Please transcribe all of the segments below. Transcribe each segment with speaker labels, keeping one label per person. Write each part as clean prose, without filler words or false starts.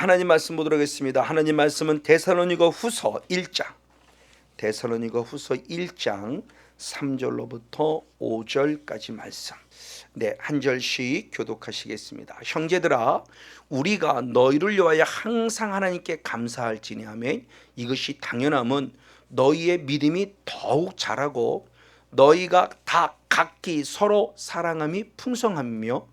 Speaker 1: 하나님 말씀 보도록 하겠습니다. 하나님 말씀은 데살로니가 후서 1장 3절로부터 5절까지 말씀. 네, 한 절씩 교독하시겠습니다. 형제들아, 우리가 너희를 위하여 항상 하나님께 감사할지니 아멘. 이것이 당연함은 너희의 믿음이 더욱 자라고 너희가 다 각기 서로 사랑함이 풍성하며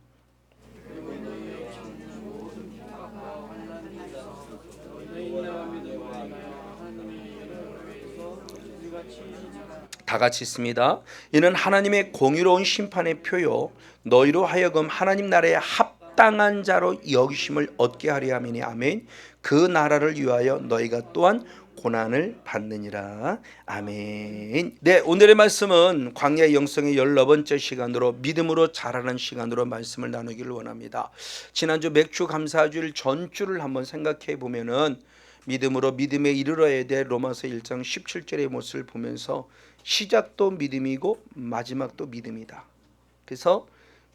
Speaker 1: 다 같이 있습니다. 이는 하나님의 공의로운 심판의 표요 너희로 하여금 하나님 나라에 합당한 자로 여기심을 얻게 하려 함이니 아멘. 그 나라를 위하여 너희가 또한 고난을 받느니라. 아멘. 네, 오늘의 말씀은 광야의 영성의 14번째 시간으로 믿음으로 자라는 시간으로 말씀을 나누기를 원합니다. 지난주 맥주 감사주일 전주를 한번 생각해 보면은 믿음으로 믿음에 이르러야 될 로마서 1장 17절의 모습을 보면서 시작도 믿음이고 마지막도 믿음이다. 그래서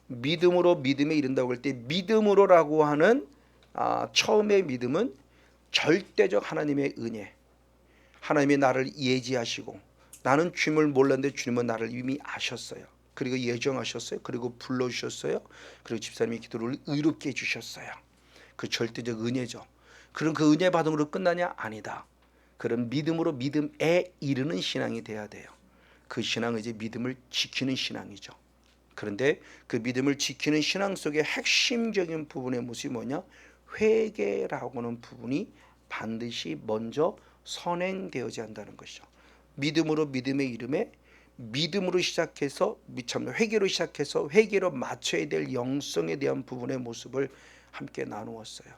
Speaker 1: 믿음으로 믿음에 이른다고 할 때 믿음으로라고 하는 처음의 믿음은 절대적 하나님의 은혜, 하나님이 나를 예지하시고 나는 주님을 몰랐는데 주님은 나를 이미 아셨어요. 그리고 예정하셨어요. 그리고 불러주셨어요. 그리고 집사님의 기도를 의롭게 해주셨어요. 그 절대적 은혜죠. 그럼 그 은혜 받음으로 끝나냐? 아니다. 그런 믿음으로 믿음에 이르는 신앙이 돼야 돼요. 그 신앙은 이제 믿음을 지키는 신앙이죠. 그런데 그 믿음을 지키는 신앙 속의 핵심적인 부분의 모습이 뭐냐? 회개라고 하는 부분이 반드시 먼저 선행되어야 한다는 것이죠. 믿음으로 믿음의 이름에 믿음으로 시작해서 회개로 시작해서 회개로 맞춰야 될 영성에 대한 부분의 모습을 함께 나누었어요.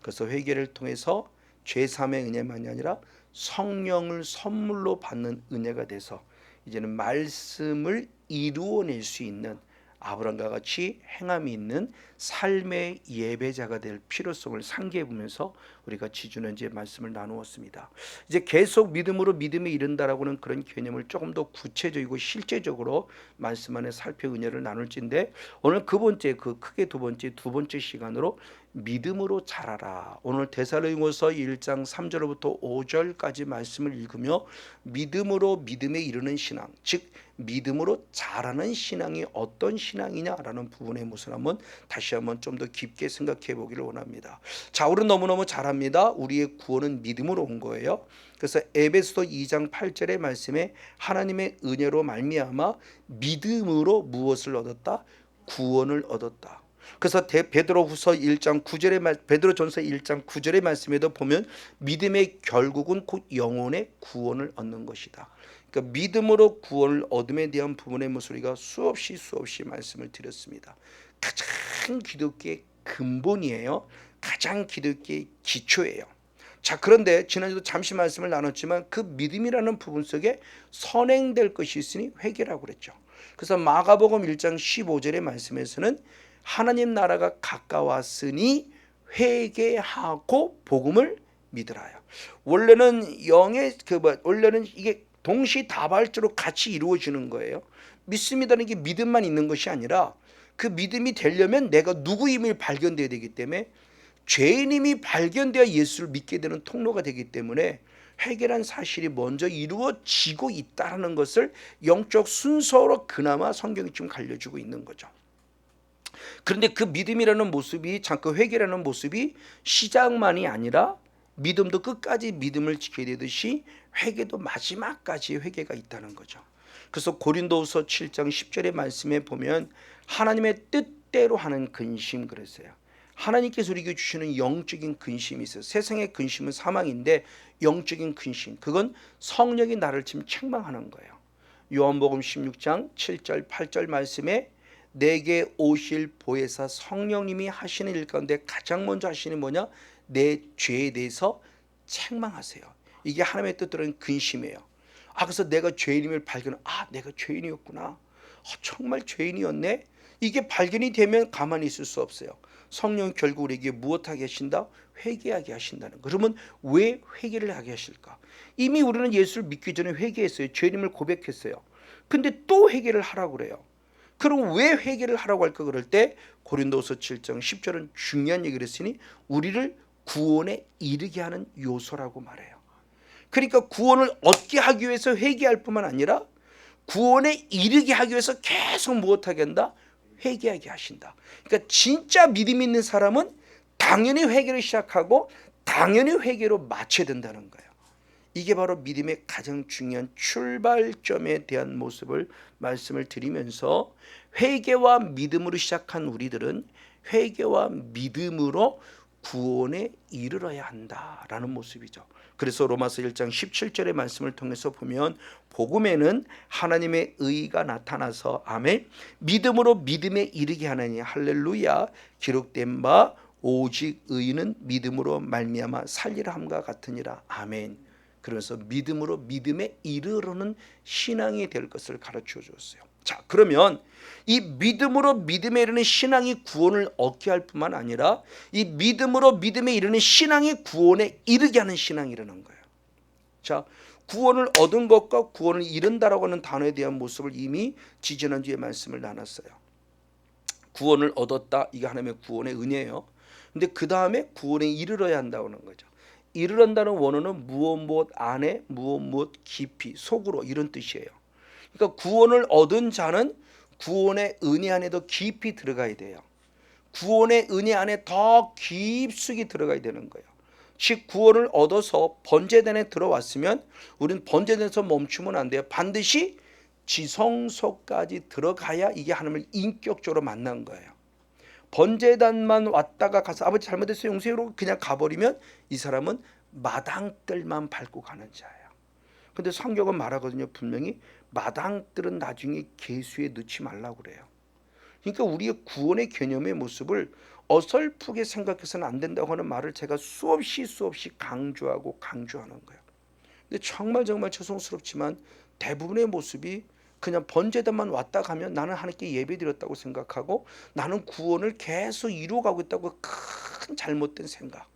Speaker 1: 그래서 회개를 통해서 죄사함의 은혜만이 아니라 성령을 선물로 받는 은혜가 돼서 이제는 말씀을 이루어낼 수 있는 아브라함과 같이 행함이 있는 삶의 예배자가 될 필요성을 상기해 보면서 우리가 지지난주에 말씀을 나누었습니다. 이제 계속 믿음으로 믿음에 이른다라고는 그런 개념을 조금 더 구체적이고 실제적으로 말씀 안에 살펴 은혜를 나눌지인데 오늘 그 크게 두 번째 시간으로 믿음으로 자라라. 오늘 데살로니가서 1장 3절부터 5절까지 말씀을 읽으며 믿음으로 믿음에 이르는 신앙, 즉 믿음으로 자라는 신앙이 어떤 신앙이냐라는 부분의 모습을 한번 다시 한번 좀 더 깊게 생각해 보기를 원합니다. 자, 우리는 너무너무 잘합니다. 우리의 구원은 믿음으로 온 거예요. 그래서 에베소서 2장 8절의 말씀에 하나님의 은혜로 말미암아 믿음으로 무엇을 얻었다? 구원을 얻었다. 그래서 베드로전서 1장 9절의 말씀에도 보면 믿음의 결국은 곧 영혼의 구원을 얻는 것이다. 그러니까 믿음으로 구원을 얻음에 대한 부분의 모습 우리가 수없이 말씀을 드렸습니다. 가장 기독교의 근본이에요. 가장 기독교의 기초예요. 자, 그런데 지난주도 잠시 말씀을 나눴지만 그 믿음이라는 부분 속에 선행될 것이 있으니 회개라고 그랬죠. 그래서 마가복음 1장 15절의 말씀에서는 하나님 나라가 가까웠으니 회개하고 복음을 믿으라요. 원래는 원래는 이게 동시다발적으로 같이 이루어지는 거예요. 믿습니다는 게 믿음만 있는 것이 아니라 그 믿음이 되려면 내가 누구임을 발견돼야 되기 때문에 죄인임이 발견되어 예수를 믿게 되는 통로가 되기 때문에 회개란 사실이 먼저 이루어지고 있다는 것을 영적 순서로 그나마 성경이 좀 알려주고 있는 거죠. 그런데 그 믿음이라는 모습이 그 회개라는 모습이 시작만이 아니라 믿음도 끝까지 믿음을 지켜야 되듯이 회개도 마지막까지 회개가 있다는 거죠. 그래서 고린도후서 7장 10절의 말씀에 보면 하나님의 뜻대로 하는 근심 그랬어요. 하나님께서 우리에게 주시는 영적인 근심이 있어요. 세상의 근심은 사망인데 영적인 근심, 그건 성령이 나를 지금 책망하는 거예요. 요한복음 16장 7절 8절 말씀에 내게 오실 보혜사 성령님이 하시는 일 가운데 가장 먼저 하시는 뭐냐? 내 죄에 대해서 책망하세요. 이게 하나님의 뜻대로는 근심이에요. 그래서 내가 죄인임을 내가 죄인이었구나. 정말 죄인이었네. 이게 발견이 되면 가만히 있을 수 없어요. 성령 결국 우리에게 무엇하게 하신다? 회개하게 하신다는 거. 그러면 왜 회개를 하게 하실까? 이미 우리는 예수를 믿기 전에 회개했어요. 죄인임을 고백했어요. 근데 또 회개를 하라고 그래요. 그럼 왜 회개를 하라고 할까? 그럴 때 고린도서 7장 10절은 중요한 얘기를 했으니 우리를 구원에 이르게 하는 요소라고 말해요. 그러니까 구원을 얻게 하기 위해서 회개할 뿐만 아니라 구원에 이르게 하기 위해서 계속 무엇하게 한다? 회개하게 하신다. 그러니까 진짜 믿음 있는 사람은 당연히 회개를 시작하고 당연히 회개로 마쳐야 된다는 거예요. 이게 바로 믿음의 가장 중요한 출발점에 대한 모습을 말씀을 드리면서, 회개와 믿음으로 시작한 우리들은 회개와 믿음으로 구원에 이르러야 한다라는 모습이죠. 그래서 로마서 1장 17절의 말씀을 통해서 보면, 복음에는 하나님의 의가 나타나서 아멘, 믿음으로 믿음에 이르게 하느니 할렐루야, 기록된 바 오직 의인은 믿음으로 말미암아 살리라 함과 같으니라. 아멘. 그래서 믿음으로 믿음에 이르러는 신앙이 될 것을 가르쳐 주었어요. 자, 그러면 이 믿음으로 믿음에 이르는 신앙이 구원을 얻게 할 뿐만 아니라 이 믿음으로 믿음에 이르는 신앙이 구원에 이르게 하는 신앙이라는 거예요. 자, 구원을 얻은 것과 구원을 이룬다라고 하는 단어에 대한 모습을 이미 지지난주에 말씀을 나눴어요. 구원을 얻었다, 이게 하나님의 구원의 은혜예요. 근데 그 다음에 구원에 이르러야 한다는 거죠. 이르른다는 원어는 무엇 안에, 무엇 깊이, 속으로, 이런 뜻이에요. 그러니까 구원을 얻은 자는 구원의 은혜 안에 더 깊이 들어가야 돼요. 구원의 은혜 안에 더 깊숙이 들어가야 되는 거예요. 즉 구원을 얻어서 번제단에 들어왔으면 우리는 번제단에서 멈추면 안 돼요. 반드시 지성소까지 들어가야 이게 하나님을 인격적으로 만난 거예요. 번제단만 왔다가 가서 아버지 잘못했어요 용서해요 그냥 가버리면 이 사람은 마당들만 밟고 가는 자예요. 근데 성경은 말하거든요. 분명히 마당들은 나중에 계수에 넣지 말라고 그래요. 그러니까 우리의 구원의 개념의 모습을 어설프게 생각해서는 안 된다고 하는 말을 제가 수없이 강조하는 거예요. 근데 정말 죄송스럽지만 대부분의 모습이 그냥 번제단만 왔다 가면 나는 하나님께 예배드렸다고 생각하고 나는 구원을 계속 이루어가고 있다고 큰 잘못된 생각.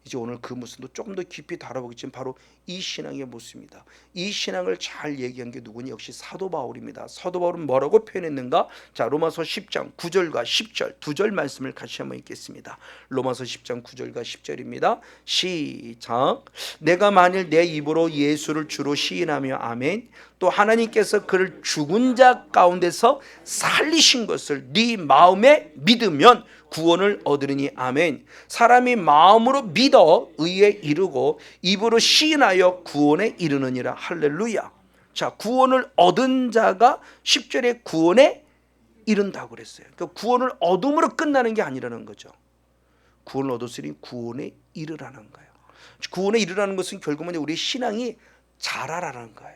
Speaker 1: 이제 오늘 그 모습도 조금 더 깊이 다뤄보겠지만 바로 이 신앙의 모습입니다. 이 신앙을 잘 얘기한 게 누구니? 역시 사도 바울입니다. 사도 바울은 뭐라고 표현했는가? 자, 로마서 10장 9절과 10절 두 절 말씀을 같이 한번 읽겠습니다. 로마서 10장 9절과 10절입니다. 시작. 내가 만일 내 입으로 예수를 주로 시인하며 아멘, 또 하나님께서 그를 죽은 자 가운데서 살리신 것을 네 마음에 믿으면 구원을 얻으리니 아멘. 사람이 마음으로 믿어 의에 이르고 입으로 시인하여 구원에 이르느니라. 할렐루야. 자, 구원을 얻은 자가 10절에 구원에 이른다고 그랬어요. 그러니까 구원을 얻음으로 끝나는 게 아니라는 거죠. 구원을 얻었으니 구원에 이르라는 거예요. 구원에 이르라는 것은 결국은 우리 신앙이 자라라는 거예요.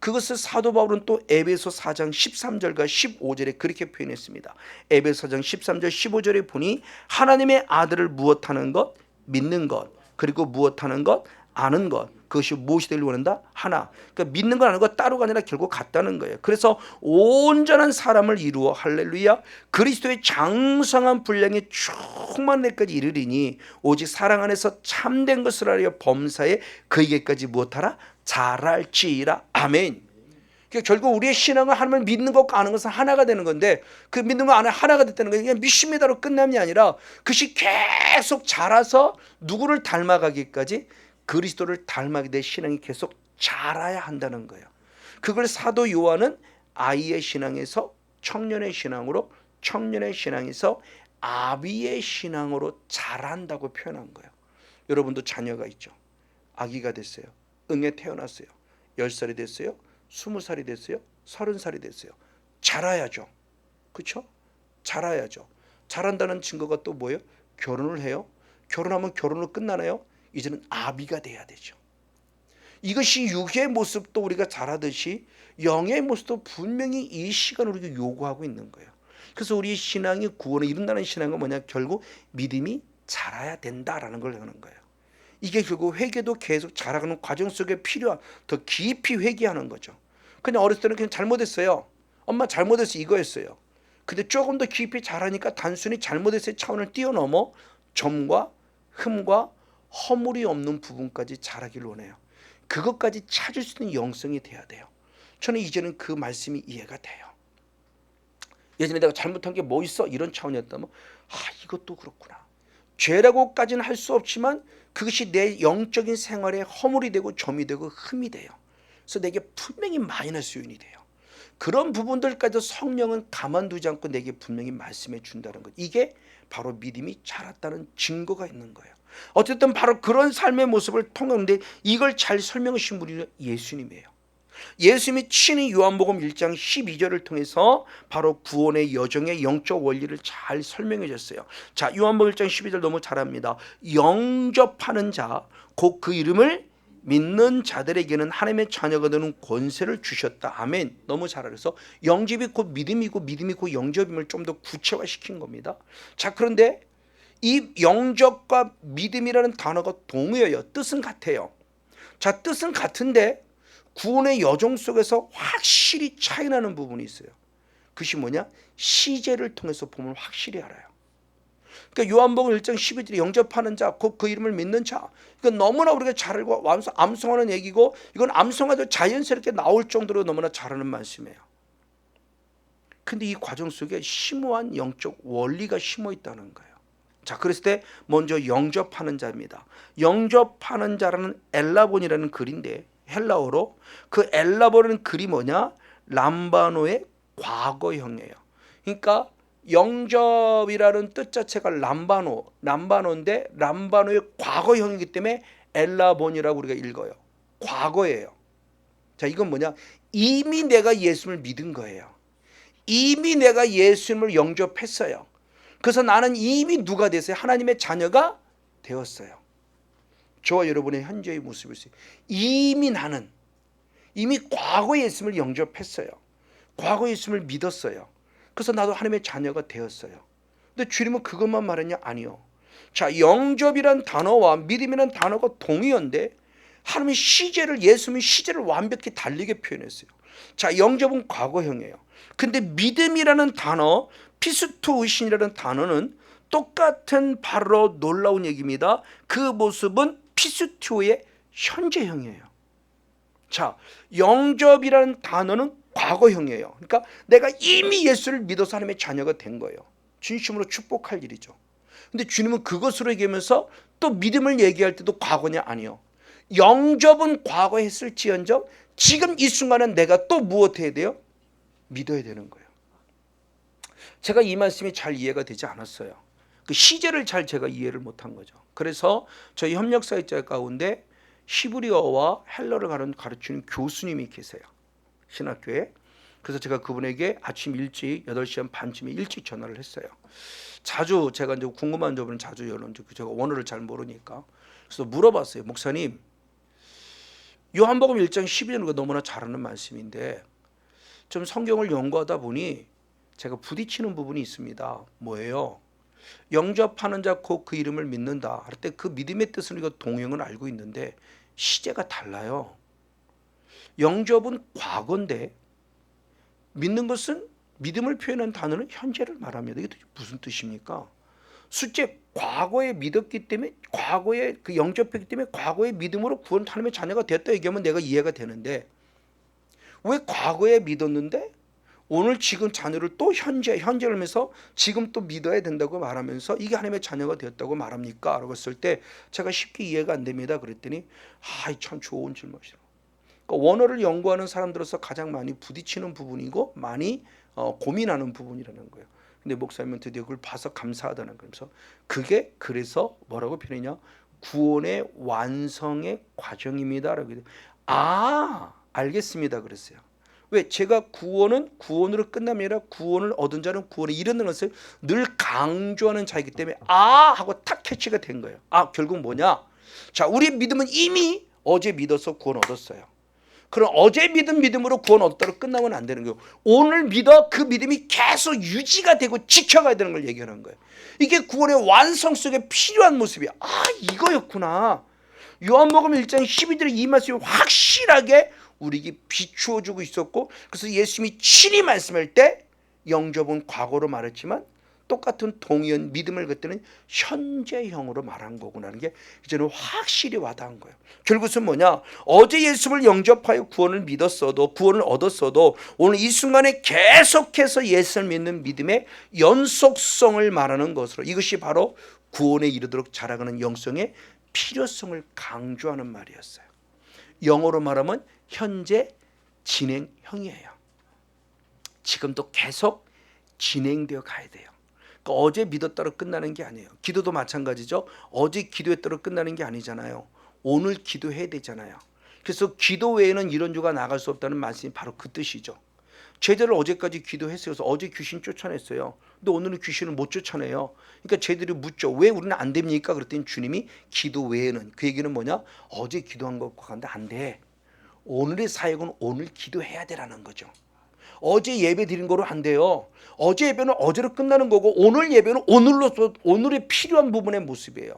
Speaker 1: 그것을 사도 바울은 또 에베소 4장 13절과 15절에 그렇게 표현했습니다. 에베소 4장 13절 15절에 보니 하나님의 아들을 무엇하는 것? 믿는 것. 그리고 무엇하는 것? 아는 것. 그것이 무엇이 되려고 한다? 하나. 그러니까 믿는 것 아는 것 따로가 아니라 결국 같다는 거예요. 그래서 온전한 사람을 이루어 할렐루야 그리스도의 장성한 분량에 충만한 데까지 이르리니 오직 사랑 안에서 참된 것을 하려 범사에 그에게까지 무엇하라? 잘할지라. 아멘. 그러니까 결국 우리의 신앙은 하나님을 믿는 것과 아는 것은 하나가 되는 건데 그 믿는 거 안에 하나가 됐다는 거예요. 그냥 믿습니다로 끝남이 아니라 그것이 계속 자라서 누구를 닮아가기까지 그리스도를 닮아게 될 신앙이 계속 자라야 한다는 거예요. 그걸 사도 요한은 아이의 신앙에서 청년의 신앙으로, 청년의 신앙에서 아비의 신앙으로 자란다고 표현한 거예요. 여러분도 자녀가 있죠. 아기가 됐어요. 응에 태어났어요. 10살이 됐어요. 20살이 됐어요. 30살이 됐어요. 자라야죠. 그렇죠? 자라야죠. 자란다는 증거가 또 뭐예요? 결혼을 해요. 결혼하면 결혼으로 끝나나요? 이제는 아비가 돼야 되죠. 이것이 육의 모습도 우리가 자라듯이 영의 모습도 분명히 이 시간을 우리가 요구하고 있는 거예요. 그래서 우리 신앙이 구원에 이른다는 신앙은 뭐냐? 결국 믿음이 자라야 된다라는 걸 하는 거예요. 이게 결국 회개도 계속 자라가는 과정 속에 필요한 더 깊이 회개하는 거죠. 그냥 어렸을 때는 그냥 잘못했어요. 엄마 잘못했어 이거였어요. 근데 조금 더 깊이 자라니까 단순히 잘못했어의 차원을 뛰어넘어 점과 흠과 허물이 없는 부분까지 자라기를 원해요. 그것까지 찾을 수 있는 영성이 돼야 돼요. 저는 이제는 그 말씀이 이해가 돼요. 예전에 내가 잘못한 게 뭐 있어? 이런 차원이었다면 이것도 그렇구나. 죄라고까지는 할 수 없지만 그것이 내 영적인 생활에 허물이 되고 점이 되고 흠이 돼요. 그래서 내게 분명히 마이너스 요인이 돼요. 그런 부분들까지도 성령은 가만두지 않고 내게 분명히 말씀해 준다는 것. 이게 바로 믿음이 자랐다는 증거가 있는 거예요. 어쨌든 바로 그런 삶의 모습을 통하는데 이걸 잘 설명하신 분이 예수님이에요. 예수님이 친히 요한복음 1장 12절을 통해서 바로 구원의 여정의 영적 원리를 잘 설명해 줬어요. 자, 요한복음 1장 12절 너무 잘합니다. 영접하는 자, 곧 그 이름을 믿는 자들에게는 하나님의 자녀가 되는 권세를 주셨다. 아멘. 너무 잘 알아서 영접이 곧 믿음이고 믿음이 곧 영접임을 좀 더 구체화시킨 겁니다. 자, 그런데 이 영접과 믿음이라는 단어가 동의어요. 뜻은 같아요. 자, 뜻은 같은데 구원의 여정 속에서 확실히 차이나는 부분이 있어요. 그것이 뭐냐? 시제를 통해서 보면 확실히 알아요. 그러니까 요한복음 1장 12절에 영접하는 자, 곧 그 이름을 믿는 자. 이건 너무나 우리가 잘 알고 암송하는 얘기고 이건 암송해도 자연스럽게 나올 정도로 너무나 잘하는 말씀이에요. 근데 이 과정 속에 심오한 영적 원리가 심어 있다는 거예요. 자, 그랬을 때 먼저 영접하는 자입니다. 영접하는 자라는 엘라본이라는 글인데 헬라어로 그 엘라본은 글이 뭐냐? 람바노의 과거형이에요. 그러니까 영접이라는 뜻 자체가 람바노인데 람바노의 과거형이기 때문에 엘라본이라고 우리가 읽어요. 과거예요. 자, 이건 뭐냐? 이미 내가 예수님을 믿은 거예요. 이미 내가 예수님을 영접했어요. 그래서 나는 이미 누가 됐어요? 하나님의 자녀가 되었어요. 저와 여러분의 현재의 모습이었어요. 이미 나는 이미 과거에 예수님을 영접했어요. 과거에 예수님을 믿었어요. 그래서 나도 하나님의 자녀가 되었어요. 근데 주님은 그것만 말했냐? 아니요. 자, 영접이란 단어와 믿음이란 단어가 동의어인데 하나님의 시제를 예수님의 시제를 완벽히 달리게 표현했어요. 자, 영접은 과거형이에요. 근데 믿음이라는 단어, 피스토의신이라는 단어는 똑같은 바로 놀라운 얘기입니다. 그 모습은 피스토의 현재형이에요. 자, 영접이라는 단어는 과거형이에요. 그러니까 내가 이미 예수를 믿어서 하나님의 자녀가 된 거예요. 진심으로 축복할 일이죠. 근데 주님은 그것으로 얘기하면서 또 믿음을 얘기할 때도 과거냐? 아니요. 영접은 과거에 했을지언정 지금 이 순간은 내가 또 무엇해야 돼요? 믿어야 되는 거예요. 제가 이 말씀이 잘 이해가 되지 않았어요. 그 시제를 잘 제가 이해를 못한 거죠. 그래서 저희 협력사역자 가운데 히브리어와 헬러를 가르치는 교수님이 계세요. 신학교에. 그래서 제가 그분에게 아침 일찍 8시 반쯤에 일찍 전화를 했어요. 자주 제가 이제 궁금한 점은 자주 여론적 제가 원어를 잘 모르니까. 그래서 물어봤어요. 목사님, 요한복음 1장 12절은 너무나 잘하는 말씀인데 좀 성경을 연구하다 보니 제가 부딪히는 부분이 있습니다. 뭐예요? 영접하는 자 곧 그 이름을 믿는다 할 때 그 믿음의 뜻은 우리가 동형은 알고 있는데 시제가 달라요. 영접은 과거인데 믿는 것은 믿음을 표현한 단어는 현재를 말합니다. 이게 무슨 뜻입니까? 숫제 과거에 믿었기 때문에 과거에 그 영접했기 때문에 과거의 믿음으로 구원 하나님의 자녀가 되었다 얘기하면 내가 이해가 되는데 왜 과거에 믿었는데 오늘 지금 자녀를 또 현재를 하면서 지금 또 믿어야 된다고 말하면서 이게 하나님의 자녀가 되었다고 말합니까? 라고 했을 때 제가 쉽게 이해가 안 됩니다. 그랬더니 참 좋은 질문이죠. 그러니까 원어를 연구하는 사람들로서 가장 많이 부딪히는 부분이고 많이 고민하는 부분이라는 거예요. 근데 목사님은 드디어 그걸 봐서 감사하다는 거예요. 그래서 그게 그래서 뭐라고 표현했냐? 구원의 완성의 과정입니다. 라고 알겠습니다. 그랬어요. 왜? 제가 구원은 구원으로 끝남이 아니라 구원을 얻은 자는 구원에 이르는 것을 늘 강조하는 자이기 때문에 하고 탁 캐치가 된 거예요. 결국 뭐냐? 자, 우리의 믿음은 이미 어제 믿어서 구원 얻었어요. 그럼 어제 믿은 믿음으로 구원 얻었다고 끝나면 안 되는 거예요. 오늘 믿어 그 믿음이 계속 유지가 되고 지켜가야 되는 걸 얘기하는 거예요. 이게 구원의 완성 속에 필요한 모습이야. 이거였구나. 요한복음 1장 12절에 이 말씀이 확실하게 우리에게 비추어주고 있었고, 그래서 예수님이 친히 말씀할 때 영접은 과거로 말했지만 똑같은 동의한 믿음을 그때는 현재형으로 말한 거구나라는 게 이제는 확실히 와닿은 거예요. 결국은 뭐냐? 어제 예수를 영접하여 구원을 믿었어도 구원을 얻었어도 오늘 이 순간에 계속해서 예수를 믿는 믿음의 연속성을 말하는 것으로 이것이 바로 구원에 이르도록 자라가는 영성의 필요성을 강조하는 말이었어요. 영어로 말하면 현재 진행형이에요. 지금도 계속 진행되어 가야 돼요. 그러니까 어제 믿었다로 끝나는 게 아니에요. 기도도 마찬가지죠. 어제 기도했다로 끝나는 게 아니잖아요. 오늘 기도해야 되잖아요. 그래서 기도 외에는 이론주가 나갈 수 없다는 말씀이 바로 그 뜻이죠. 제자를 어제까지 기도했어요. 그래서 어제 귀신 쫓아냈어요. 근데 오늘은 귀신을 못 쫓아내요. 그러니까 제들이 묻죠. 왜 우리는 안 됩니까? 그랬더니 주님이 기도 외에는, 그 얘기는 뭐냐? 어제 기도한 것과 같은데 안 돼. 오늘의 사역은 오늘 기도해야 되라는 거죠. 어제 예배 드린 거로 안 돼요. 어제 예배는 어제로 끝나는 거고 오늘 예배는 오늘로서 오늘의 필요한 부분의 모습이에요.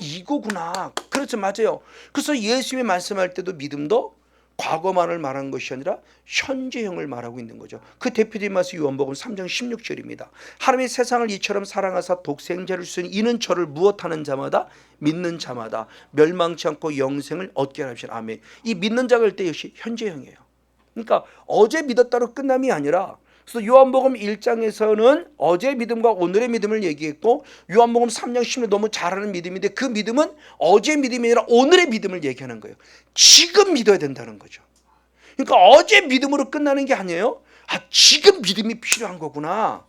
Speaker 1: 이거구나. 그렇죠, 맞아요. 그래서 예수님이 말씀할 때도 믿음도 과거만을 말한 것이 아니라 현재형을 말하고 있는 거죠. 그 대표적인 말씀이 요한복음 3장 16절입니다. 하나님이 세상을 이처럼 사랑하사 독생자를 주시니 이는 저를 무엇하는 자마다 믿는 자마다 멸망치 않고 영생을 얻게 하시라. 아멘. 이 믿는 자가 할 때 역시 현재형이에요. 그러니까 어제 믿었다로 끝남이 아니라, 그래서 요한복음 1장에서는 어제 믿음과 오늘의 믿음을 얘기했고 요한복음 3장 10절 너무 잘하는 믿음인데 그 믿음은 어제 믿음이 아니라 오늘의 믿음을 얘기하는 거예요. 지금 믿어야 된다는 거죠. 그러니까 어제 믿음으로 끝나는 게 아니에요. 지금 믿음이 필요한 거구나.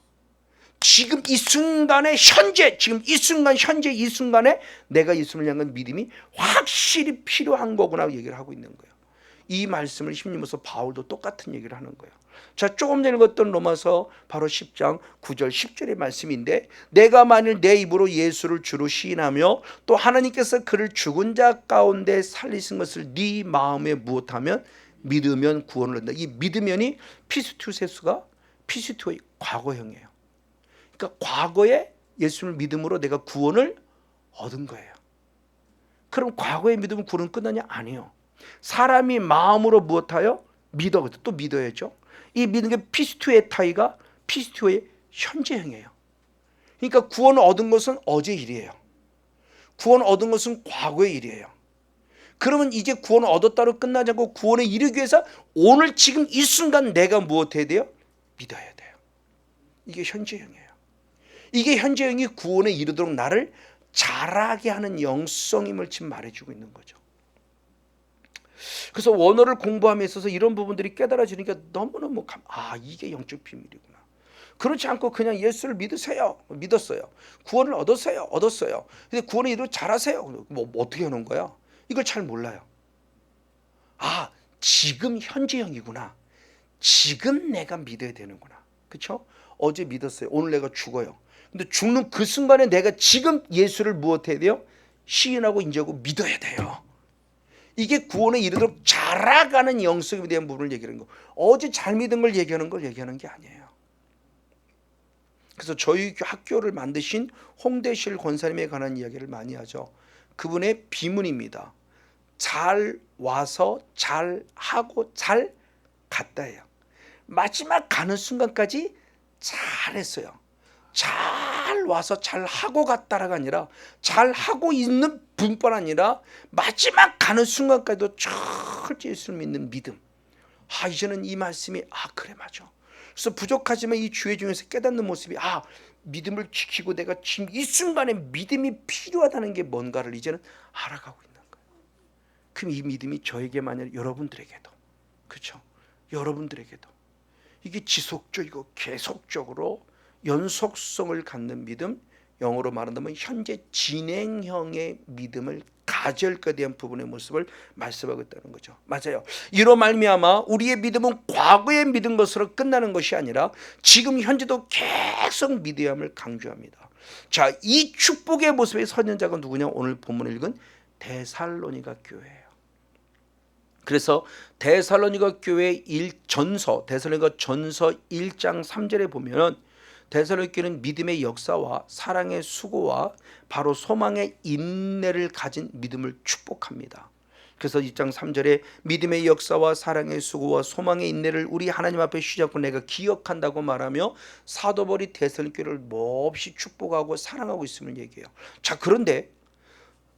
Speaker 1: 지금 이 순간에 현재, 지금 이 순간, 현재 이 순간에 내가 예수님을 향한 믿음이 확실히 필요한 거구나 얘기를 하고 있는 거예요. 이 말씀을 힘입어서 바울도 똑같은 얘기를 하는 거예요. 자, 조금 전에 읽었던 로마서 바로 10장 9절 10절의 말씀인데, 내가 만일 내 입으로 예수를 주로 시인하며 또 하나님께서 그를 죽은 자 가운데 살리신 것을 네 마음에 무엇하면 믿으면 구원을 얻는다. 이 믿으면이 피스투세수가 피스투의 과거형이에요. 그러니까 과거에 예수를 믿음으로 내가 구원을 얻은 거예요. 그럼 과거의 믿음은 구원은 끝나냐? 아니요. 사람이 마음으로 무엇하여? 믿어. 또 믿어야죠. 이 믿는 게 피스투의 타이가 피스투의 현재형이에요. 그러니까 구원을 얻은 것은 어제 일이에요. 구원을 얻은 것은 과거의 일이에요. 그러면 이제 구원을 얻었다로 끝나지 않고 구원에 이르기 위해서 오늘 지금 이 순간 내가 무엇해야 돼요? 믿어야 돼요. 이게 현재형이에요. 이게 현재형이 구원에 이르도록 나를 자라게 하는 영성임을 지금 말해주고 있는 거죠. 그래서 원어를 공부함에 있어서 이런 부분들이 깨달아지니까 너무너무 이게 영적 비밀이구나. 그렇지 않고 그냥 예수를 믿으세요. 믿었어요. 구원을 얻었어요. 근데 구원에 이르도록 잘하세요. 뭐 어떻게 하는 거야? 이걸 잘 몰라요. 지금 현재형이구나. 지금 내가 믿어야 되는구나. 그렇죠? 어제 믿었어요. 오늘 내가 죽어요. 근데 죽는 그 순간에 내가 지금 예수를 무엇해야 돼요? 시인하고 인정하고 믿어야 돼요. 이게 구원에 이르도록 자라가는 영성에 대한 부분을 얘기하는 거. 어제 잘 믿은 걸 얘기하는 게 아니에요. 그래서 저희 학교를 만드신 홍대실 권사님에 관한 이야기를 많이 하죠. 그분의 비문입니다. 잘 와서 잘 하고 잘 갔다예요. 마지막 가는 순간까지 잘했어요. 잘 와서 잘 하고 갔다가 아니라 잘 하고 있는 분뿐 아니라 마지막 가는 순간까지도 철저히 예수를 믿는 믿음. 이제는 이 말씀이 그래 맞아. 그래서 부족하지만 이 주의 중에서 깨닫는 모습이 믿음을 지키고 내가 지금 이 순간에 믿음이 필요하다는 게 뭔가를 이제는 알아가고 있는 거예요. 그럼 이 믿음이 저에게만 아니라 여러분들에게도, 그렇죠? 여러분들에게도 이게 지속적이고 계속적으로 연속성을 갖는 믿음, 영어로 말한다면 현재 진행형의 믿음을 가질 것에 대한 부분의 모습을 말씀하고 있다는 거죠. 맞아요. 이로 말미암아 우리의 믿음은 과거에 믿은 것으로 끝나는 것이 아니라 지금 현재도 계속 믿어야 함을 강조합니다. 자, 이 축복의 모습의 선전자가 누구냐? 오늘 본문을 읽은 데살로니가 교회예요. 그래서 데살로니가 교회 데살로니가 전서 1장 3절에 보면은 데살로니가는 믿음의 역사와 사랑의 수고와 바로 소망의 인내를 가진 믿음을 축복합니다. 그래서 2장 3절에 믿음의 역사와 사랑의 수고와 소망의 인내를 우리 하나님 앞에 쉬잡고 내가 기억한다고 말하며 사도 바울이 데살로니가를 몹시 축복하고 사랑하고 있음을 얘기해요. 자, 그런데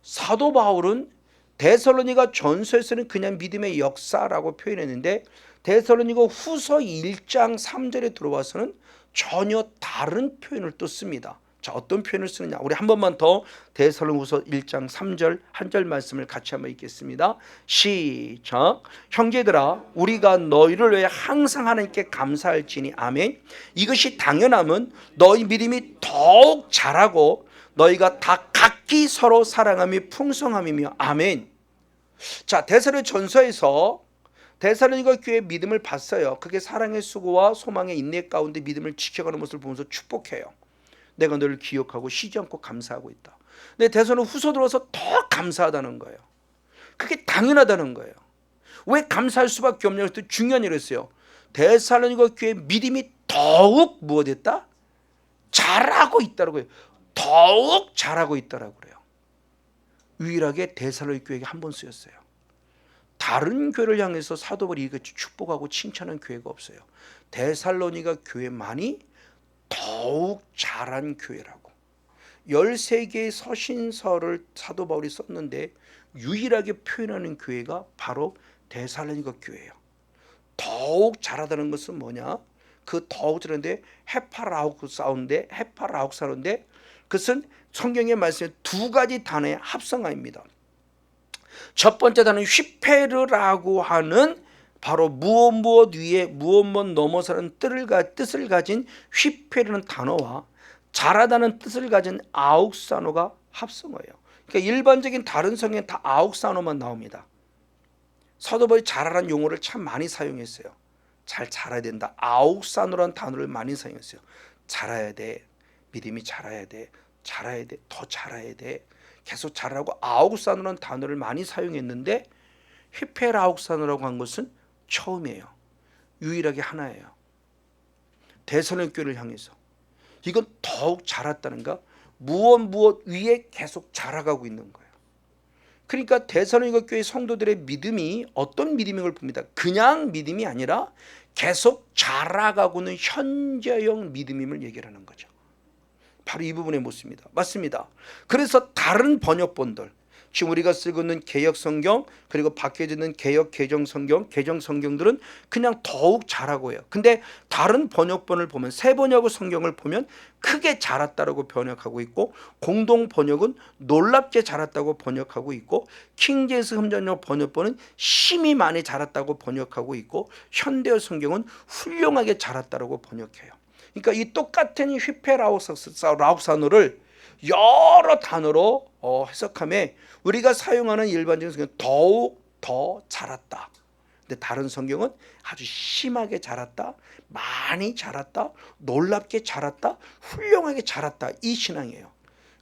Speaker 1: 사도 바울은 데살로니가 전서에서는 그냥 믿음의 역사라고 표현했는데 데살로니가 후서 1장 3절에 들어와서는 전혀 다른 표현을 또 씁니다. 자, 어떤 표현을 쓰느냐? 우리 한 번만 더 데살로니가후서 1장 3절 한 절 말씀을 같이 한번 읽겠습니다. 시작. 형제들아, 우리가 너희를 위해 항상 하나님께 감사할지니. 아멘. 이것이 당연함은 너희 믿음이 더욱 자라고 너희가 다 각기 서로 사랑함이 풍성함이며. 아멘. 자, 데살로니가전서에서 데살로니가 교회의 믿음을 봤어요. 그게 사랑의 수고와 소망의 인내 가운데 믿음을 지켜가는 모습을 보면서 축복해요. 내가 너를 기억하고 쉬지 않고 감사하고 있다. 근데 데살로니가 후서 들어서 더 감사하다는 거예요. 그게 당연하다는 거예요. 왜 감사할 수밖에 없냐고 했더니 중요한 일을 했어요. 데살로니가 교회의 믿음이 더욱 무엇했다? 자라고 있다라고 해요. 더욱 자라고 있다라고 그래요. 유일하게 데살로니가 교회에게 한 번 쓰였어요. 다른 교회를 향해서 사도 바울이 이같이 축복하고 칭찬한 교회가 없어요. 데살로니가 교회만이 더욱 자란 교회라고. 13개의 서신서를 사도 바울이 썼는데 유일하게 표현하는 교회가 바로 데살로니가 교회예요. 더욱 자라다는 것은 뭐냐? 그 더욱 자라는데 헤파라옥사인데 그것은 성경의 말씀에 두 가지 단어의 합성어입니다. 첫 번째 단어는 휘페르라고 하는 바로 무엇 위에 무엇 넘어서는 뜻을 가진 휘페르는 단어와 자라다는 뜻을 가진 아욱사노가 합성어예요. 그러니까 일반적인 다른 성경에 다 아욱사노만 나옵니다. 사도 바울이 자라라는 용어를 참 많이 사용했어요. 잘 자라야 된다. 아욱사노라는 단어를 많이 사용했어요. 자라야 돼. 믿음이 자라야 돼. 자라야 돼. 더 자라야 돼. 계속 자라고 아욱사노라는 단어를 많이 사용했는데 휘페라욱사노라고 한 것은 처음이에요. 유일하게 하나예요. 데살로니가 교회를 향해서. 이건 더욱 자랐다는가? 무엇 위에 계속 자라가고 있는 거예요. 그러니까 데살로니가 교회 성도들의 믿음이 어떤 믿음인 걸 봅니다. 그냥 믿음이 아니라 계속 자라가고는 현재형 믿음임을 얘기하는 거죠. 바로 이 부분의 모습입니다. 맞습니다. 그래서 다른 번역본들, 지금 우리가 쓰고 있는 개역성경 그리고 밖에 있는 개역 개정성경들은 그냥 더욱 자라고 해요. 근데 다른 번역본을 보면 새 번역의 성경을 보면 크게 자랐다고 번역하고 있고 공동 번역은 놀랍게 자랐다고 번역하고 있고 킹제임스 흠전역 번역본은 심히 많이 자랐다고 번역하고 있고 현대어 성경은 훌륭하게 자랐다고 번역해요. 그러니까 이 똑같은 휘페라욱사노를 여러 단어로 해석함에 우리가 사용하는 일반적인 성경은 더욱 더 자랐다. 근데 다른 성경은 아주 심하게 자랐다, 많이 자랐다, 놀랍게 자랐다, 훌륭하게 자랐다. 이 신앙이에요.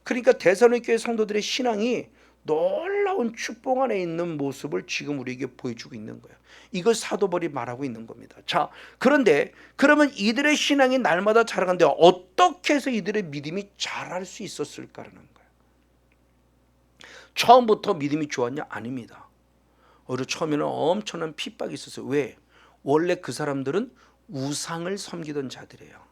Speaker 1: 그러니까 데살로니가 교회 성도들의 신앙이 놀라운 축복 안에 있는 모습을 지금 우리에게 보여주고 있는 거예요. 이걸 사도 바울이 말하고 있는 겁니다. 자, 그런데 그러면 이들의 신앙이 날마다 자라가는데 어떻게 해서 이들의 믿음이 자랄 수 있었을까라는 거예요. 처음부터 믿음이 좋았냐? 아닙니다. 오히려 처음에는 엄청난 핍박이 있었어요. 왜? 원래 그 사람들은 우상을 섬기던 자들이에요.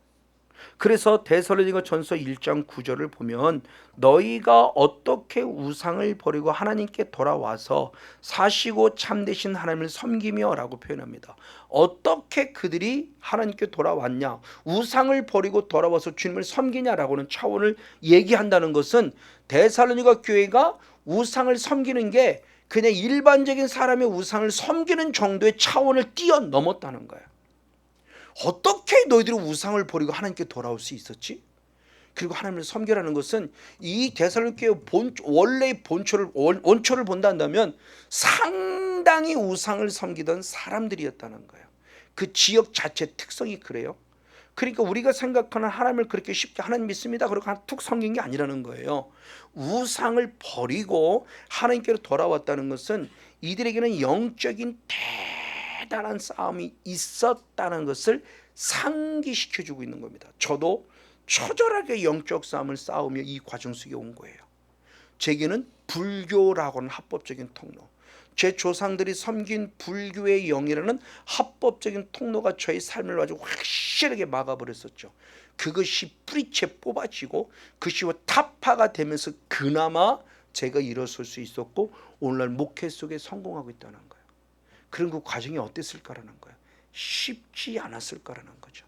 Speaker 1: 그래서 데살로니가 전서 1장 9절을 보면 너희가 어떻게 우상을 버리고 하나님께 돌아와서 사시고 참되신 하나님을 섬기며 라고 표현합니다. 어떻게 그들이 하나님께 돌아왔냐, 우상을 버리고 돌아와서 주님을 섬기냐라고는 차원을 얘기한다는 것은 데살로니가 교회가 우상을 섬기는 게 그냥 일반적인 사람의 우상을 섬기는 정도의 차원을 뛰어넘었다는 거예요. 어떻게 너희들이 우상을 버리고 하나님께 돌아올 수 있었지? 그리고 하나님을 섬기라는 것은 이 데살로니가 원래의 원초를 본다면 상당히 우상을 섬기던 사람들이었다는 거예요. 그 지역 자체 특성이 그래요. 그러니까 우리가 생각하는 하나님을 그렇게 쉽게 하나님 믿습니다 그렇게 툭 섬긴 게 아니라는 거예요. 우상을 버리고 하나님께로 돌아왔다는 것은 이들에게는 영적인 대단한 싸움이 있었다는 것을 상기시켜주고 있는 겁니다. 저도 처절하게 영적 싸움을 싸우며 이 과정 속에 온 거예요. 제게는 불교라고 하는 합법적인 통로, 제 조상들이 섬긴 불교의 영이라는 합법적인 통로가 저의 삶을 아주 확실하게 막아버렸었죠. 그것이 뿌리채 뽑아지고 그것이 타파가 되면서 그나마 제가 일어설 수 있었고 오늘날 목회 속에 성공하고 있다는 거예요. 그런 그 과정이 어땠을까라는 거예요. 쉽지 않았을까라는 거죠.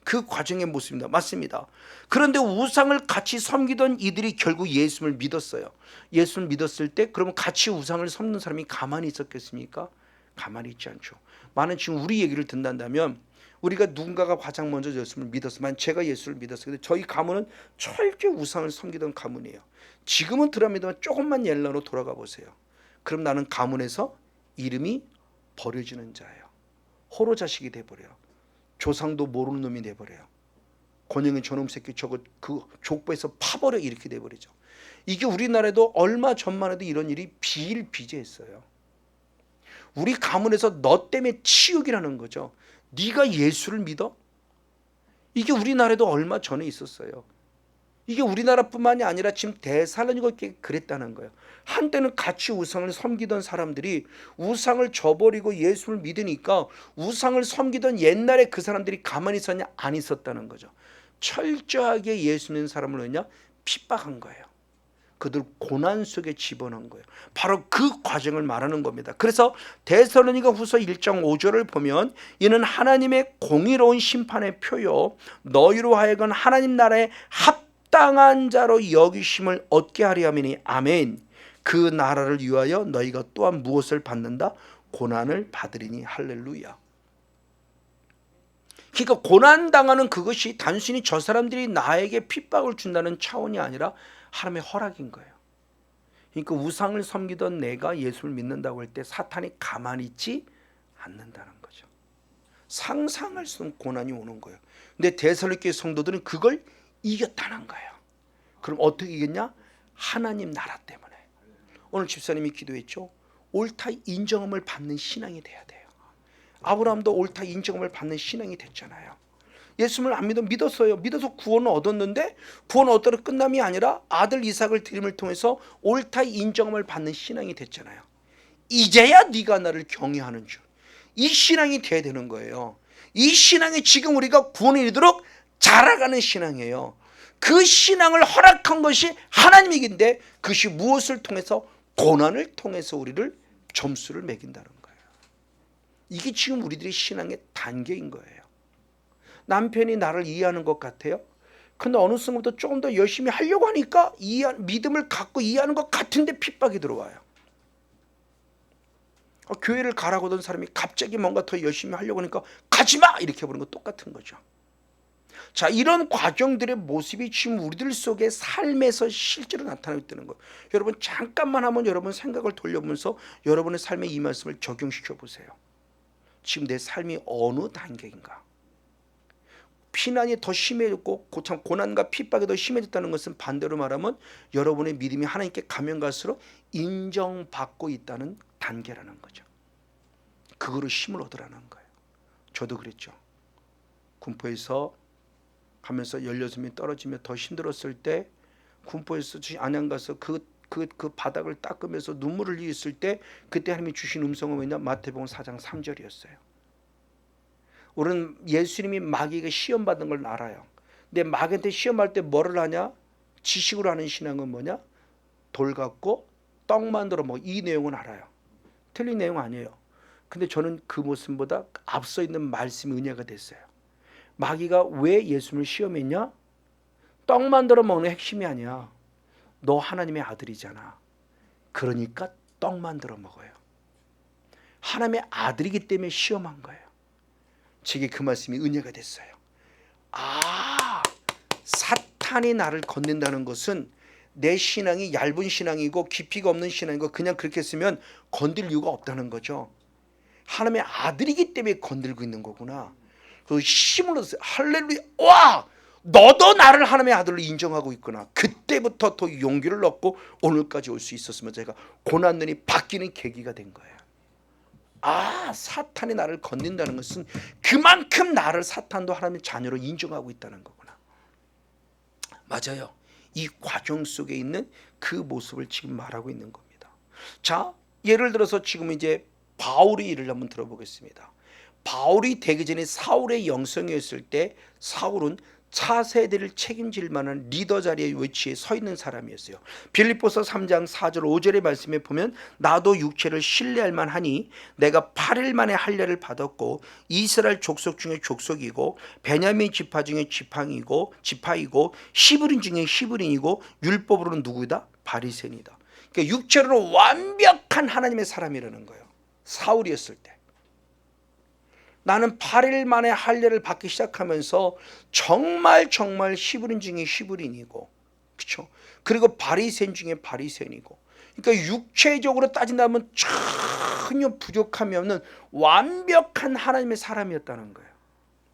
Speaker 1: 그 과정의 모습입니다. 맞습니다. 그런데 우상을 같이 섬기던 이들이 결국 예수를 믿었어요. 예수를 믿었을 때 그러면 같이 우상을 섬는 사람이 가만히 있었겠습니까? 가만히 있지 않죠. 많은 지금 우리 얘기를 듣는다면 우리가 누군가가 가장 먼저 예수를 믿었으면 제가 예수를 믿었어요. 근데 저희 가문은 철저히 우상을 섬기던 가문이에요. 지금은 드랍니다만 조금만 옛날로 돌아가 보세요. 그럼 나는 가문에서 이름이 버려지는 자예요. 호로 자식이 돼버려요. 조상도 모르는 놈이 돼버려요. 권영의 저놈 새끼 저거 그 족보에서 파버려 이렇게 돼버리죠. 이게 우리나라에도 얼마 전만 해도 이런 일이 비일비재했어요. 우리 가문에서 너 때문에 치욕이라는 거죠. 네가 예수를 믿어? 이게 우리나라에도 얼마 전에 있었어요. 이게 우리나라뿐만이 아니라 지금 대살로니가 그랬다는 거예요. 한때는 같이 우상을 섬기던 사람들이 우상을 저버리고 예수를 믿으니까 우상을 섬기던 옛날에 그 사람들이 가만히 있었냐? 안 있었다는 거죠. 철저하게 예수 믿는 사람을 그냥 핍박한 거예요. 그들 고난 속에 집어넣은 거예요. 바로 그 과정을 말하는 겁니다. 그래서 데살로니가 후서 1장 5절을 보면 이는 하나님의 공의로운 심판의 표요 너희로 하여금 하나님 나라의 합당한 자로 여기심을 얻게 하려 함이니 아멘. 그 나라를 위하여 너희가 또한 무엇을 받는다? 고난을 받으리니 할렐루야. 그러니까 고난당하는 그것이 단순히 저 사람들이 나에게 핍박을 준다는 차원이 아니라 하나님의 허락인 거예요. 그러니까 우상을 섬기던 내가 예수를 믿는다고 할 때 사탄이 가만히 있지 않는다는 거죠. 상상할 수 없는 고난이 오는 거예요. 근데 데살로니가 성도들은 그걸 이겼다는 거예요. 그럼 어떻게 이겼냐? 하나님 나라 때문에. 오늘 집사님이 기도했죠. 옳다 인정함을 받는 신앙이 돼야 돼요. 아브라함도 옳다 인정함을 받는 신앙이 됐잖아요. 예수를 안 믿었어요. 믿어서 구원을 얻었는데 구원 얻더라 끝남이 아니라 아들 이삭을 드림을 통해서 옳다 인정함을 받는 신앙이 됐잖아요. 이제야 네가 나를 경외하는 줄. 이 신앙이 돼야 되는 거예요. 이 신앙이 지금 우리가 구원을 이루도록 자라가는 신앙이에요. 그 신앙을 허락한 것이 하나님이긴데 그것이 무엇을 통해서? 고난을 통해서 우리를 점수를 매긴다는 거예요. 이게 지금 우리들의 신앙의 단계인 거예요. 남편이 나를 이해하는 것 같아요. 근데 어느 순간부터 조금 더 열심히 하려고 하니까 믿음을 갖고 이해하는 것 같은데 핍박이 들어와요. 교회를 가라고 하던 사람이 갑자기 뭔가 더 열심히 하려고 하니까 가지마! 이렇게 보는 거 똑같은 거죠. 자, 이런 과정들의 모습이 지금 우리들 속의 삶에서 실제로 나타나고 있다는 거예요. 여러분 잠깐만 한번 여러분 생각을 돌려보면서 여러분의 삶에 이 말씀을 적용시켜 보세요. 지금 내 삶이 어느 단계인가? 피난이 더 심해졌고 고난과 핍박이 더 심해졌다는 것은 반대로 말하면 여러분의 믿음이 하나님께 가면 갈수록 인정받고 있다는 단계라는 거죠. 그거로 힘을 얻으라는 거예요. 저도 그랬죠. 군포에서 가면서 16명이 떨어지며 더 힘들었을 때 군포에서 안양 가서 그 바닥을 닦으면서 눈물을 흘렸을 때 그때 하나님이 주신 음성은 뭐냐? 마태복음 4장 3절이었어요. 우리는 예수님이 마귀에게 시험 받은 걸 알아요. 근데 마귀한테 시험할 때 뭐를 하냐? 지식으로 하는 신앙은 뭐냐? 돌 갖고 떡 만들어 먹어. 이 내용은 알아요. 틀린 내용 아니에요. 근데 저는 그 모습보다 앞서 있는 말씀이 은혜가 됐어요. 마귀가 왜 예수님을 시험했냐? 떡 만들어 먹는 핵심이 아니야. 너 하나님의 아들이잖아. 그러니까 떡 만들어 먹어요. 하나님의 아들이기 때문에 시험한 거예요. 제게 그 말씀이 은혜가 됐어요. 사탄이 나를 건넨다는 것은 내 신앙이 얇은 신앙이고 깊이가 없는 신앙이고 그냥 그렇게 쓰면 건들 이유가 없다는 거죠. 하나님의 아들이기 때문에 건들고 있는 거구나. 그 힘을 얻었어요. 할렐루야. 와! 너도 나를 하나님의 아들로 인정하고 있구나. 그때부터 더 용기를 얻고 오늘까지 올 수 있었으면 제가 고난눈이 바뀌는 계기가 된 거예요. 사탄이 나를 건넨다는 것은 그만큼 나를 사탄도 하나님의 자녀로 인정하고 있다는 거구나. 맞아요. 이 과정 속에 있는 그 모습을 지금 말하고 있는 겁니다. 자, 예를 들어서 지금 이제 바울의 일을 한번 들어보겠습니다. 바울이 되기 전에 사울의 영성이었을 때 사울은 차세대를 책임질 만한 리더 자리에 위치에 서 있는 사람이었어요. 빌립보서 3장 4절 5절의 말씀에 보면 나도 육체를 신뢰할 만하니 내가 8일 만에 할례를 받았고 이스라엘 족속 중에 족속이고 베냐민 지파 중에 지파이고 시브린 중에 시브린이고 율법으로는 누구다? 바리새인이다. 그러니까 육체로 완벽한 하나님의 사람이라는 거예요. 사울이었을 때. 나는 8일 만에 할례를 받기 시작하면서 정말 시브린 중에 시브린이고, 그렇죠? 그리고 바리새인 중에 바리새인이고, 그러니까 육체적으로 따진다면 전혀 부족함이 없는 완벽한 하나님의 사람이었다는 거예요.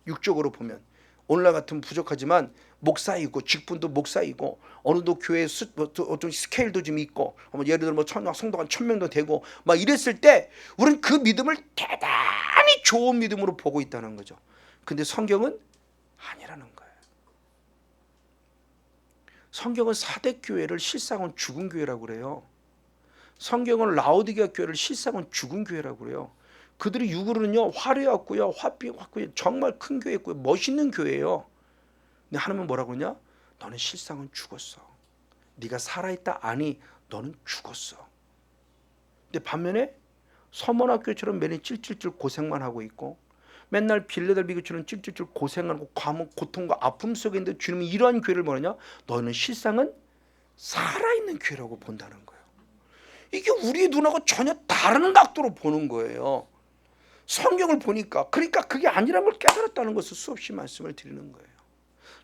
Speaker 1: 육적으로 보면 오늘날 같으면 부족하지만 목사이고 직분도 목사이고 어느도 교회 어떤 스케일도 좀 있고 예를 들어 성도가 1000명도 되고 막 이랬을 때 우리는 그 믿음을 대단히 좋은 믿음으로 보고 있다는 거죠. 근데 성경은 아니라는 거예요. 성경은 사대 교회를 실상은 죽은 교회라고 그래요. 성경은 라오디게아 교회를 실상은 죽은 교회라고 그래요. 그들이 육으로는요 화려했고요, 화려했고요, 정말 큰 교회였고요, 멋있는 교회예요. 근데 하나님은 뭐라고 그러냐? 너는 실상은 죽었어. 네가 살아있다? 아니, 너는 죽었어. 근데 반면에 서문학교처럼 매일 찔찔찔 고생만 하고 있고 맨날 빌레델비 교처럼 찔찔찔 고생하고 과목, 고통과 아픔 속에 있는데 주님은 이러한 교회를 뭐냐? 너는 실상은 살아있는 교회라고 본다는 거예요. 이게 우리의 눈하고 전혀 다른 각도로 보는 거예요. 성경을 보니까. 그러니까 그게 아니란 걸 깨달았다는 것을 수없이 말씀을 드리는 거예요.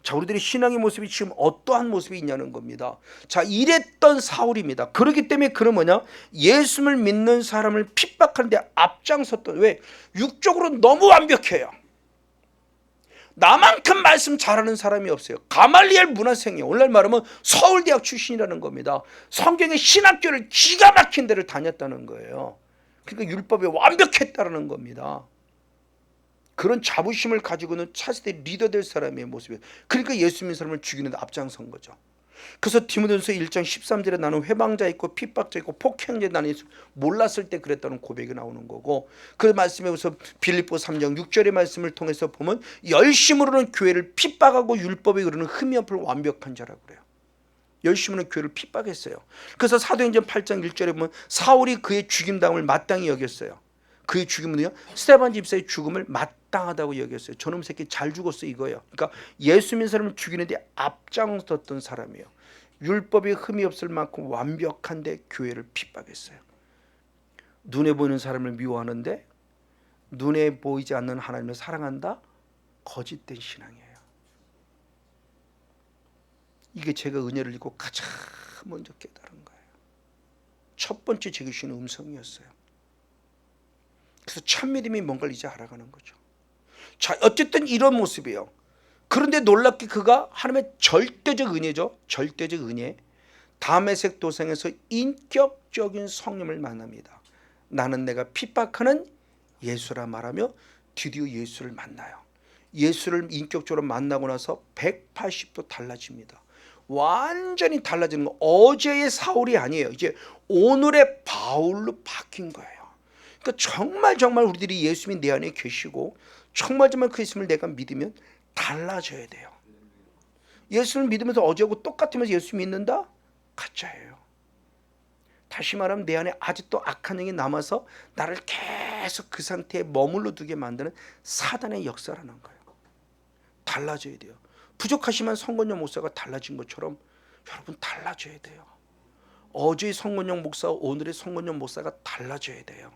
Speaker 1: 자, 우리들의 신앙의 모습이 지금 어떠한 모습이 있냐는 겁니다. 자, 이랬던 사울입니다. 그렇기 때문에 그는 뭐냐? 예수를 믿는 사람을 핍박하는데 앞장섰던. 왜? 육적으로 너무 완벽해요. 나만큼 말씀 잘하는 사람이 없어요. 가말리엘 문화생이에요. 오늘날 말하면 서울대학 출신이라는 겁니다. 성경의 신학교를 기가 막힌 데를 다녔다는 거예요. 그러니까 율법에 완벽했다는 겁니다. 그런 자부심을 가지고는 차세대 리더 될 사람의 모습이에요. 그러니까 예수 믿는 사람을 죽이는 데 앞장선 거죠. 그래서 디모데전서 1장 13절에 나는 회방자 있고 핍박자 있고 폭행자 나는 몰랐을 때 그랬다는 고백이 나오는 거고, 그 말씀에서 빌립보 3장 6절의 말씀을 통해서 보면 열심으로는 교회를 핍박하고 율법에 이르는 흠이 없을 완벽한 자라고 그래요. 열심으로는 교회를 핍박했어요. 그래서 사도행전 8장 1절에 보면 사울이 그의 죽임당을 마땅히 여겼어요. 그의 죽임은요 스데반 집사의 죽음을 마땅하다고 여겼어요. 저놈 새끼 잘 죽었어 이거예요. 그러니까 예수 믿는 사람을 죽이는데 앞장섰던 사람이에요. 율법에 흠이 없을 만큼 완벽한데 교회를 핍박했어요. 눈에 보이는 사람을 미워하는데 눈에 보이지 않는 하나님을 사랑한다? 거짓된 신앙이에요. 이게 제가 은혜를 입고 가장 먼저 깨달은 거예요. 첫 번째 제게 주시는 음성이었어요. 그래서 참 믿음이 뭔가를 이제 알아가는 거죠. 자, 어쨌든 이런 모습이에요. 그런데 놀랍게 그가 하나님의 절대적 은혜죠. 절대적 은혜. 다메섹 도상에서 인격적인 성령을 만납니다. 나는 내가 핍박하는 예수라 말하며 드디어 예수를 만나요. 예수를 인격적으로 만나고 나서 180도 달라집니다. 완전히 달라지는 거. 어제의 사울이 아니에요. 이제 오늘의 바울로 바뀐 거예요. 그러니까 정말 우리들이 예수님이 내 안에 계시고 정말 그 예수님을 내가 믿으면 달라져야 돼요. 예수를 믿으면서 어제하고 똑같으면서 예수 믿는다? 가짜예요. 다시 말하면 내 안에 아직도 악한 영이 남아서 나를 계속 그 상태에 머물러 두게 만드는 사단의 역사라는 거예요. 달라져야 돼요. 부족하시면 성건영 목사가 달라진 것처럼 여러분 달라져야 돼요. 어제의 성건영 목사와 오늘의 성건영 목사가 달라져야 돼요.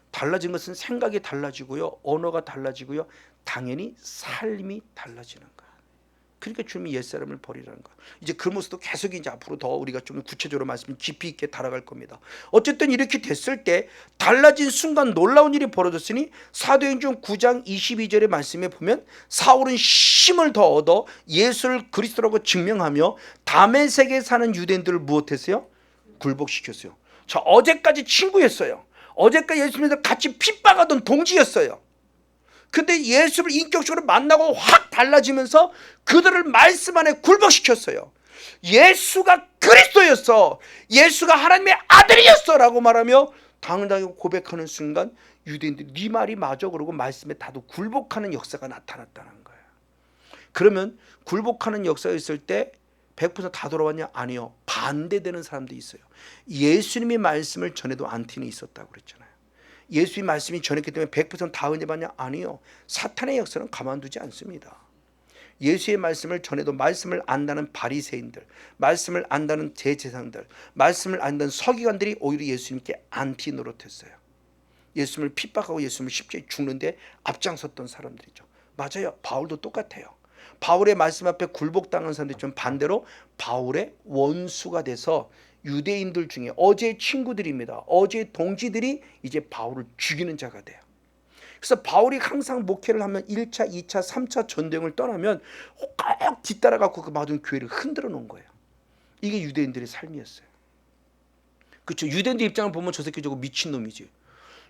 Speaker 1: 달라진 것은 생각이 달라지고요, 언어가 달라지고요, 당연히 삶이 달라지는 거야. 그러니까 주님이 옛사람을 버리라는 거야. 이제 그 모습도 계속 이제 앞으로 더 우리가 좀 구체적으로 말씀 깊이 있게 달아갈 겁니다. 어쨌든 이렇게 됐을 때 달라진 순간 놀라운 일이 벌어졌으니 사도행전 9장 22절의 말씀에 보면 사울은 힘을 더 얻어 예수를 그리스도라고 증명하며 다메섹에 사는 유대인들을 무엇했어요? 굴복시켰어요. 자, 어제까지 친구였어요. 어제까지 예수님과 같이 핍박하던 동지였어요. 근데 예수를 인격적으로 만나고 확 달라지면서 그들을 말씀 안에 굴복시켰어요. 예수가 그리스도였어, 예수가 하나님의 아들이었어 라고 말하며 당당하게 고백하는 순간 유대인들이 네 말이 맞아 그러고 말씀에 다도 굴복하는 역사가 나타났다는 거예요. 그러면 굴복하는 역사가 있을 때 100%다 돌아왔냐? 아니요. 반대되는 사람도 있어요. 예수님이 말씀을 전해도 안티는 있었다고 그랬잖아요. 예수의 말씀이 전했기 때문에 100%다 은혜 받냐? 아니요. 사탄의 역사는 가만두지 않습니다. 예수의 말씀을 전해도 말씀을 안다는 바리새인들, 말씀을 안다는 대제사장들, 말씀을 안다는 서기관들이 오히려 예수님께 안티 노릇했어요. 예수님을 핍박하고 예수님을 십자가에 죽는데 앞장섰던 사람들이죠. 맞아요. 바울도 똑같아요. 바울의 말씀 앞에 굴복당한 사람들이 좀 반대로 바울의 원수가 돼서 유대인들 중에 어제의 친구들입니다. 어제의 동지들이 이제 바울을 죽이는 자가 돼요. 그래서 바울이 항상 목회를 하면 1차, 2차, 3차 전쟁을 떠나면 꼭 뒤따라가고 그 모든 교회를 흔들어 놓은 거예요. 이게 유대인들의 삶이었어요. 그렇죠. 유대인들 입장을 보면 저 새끼 저거 미친놈이지.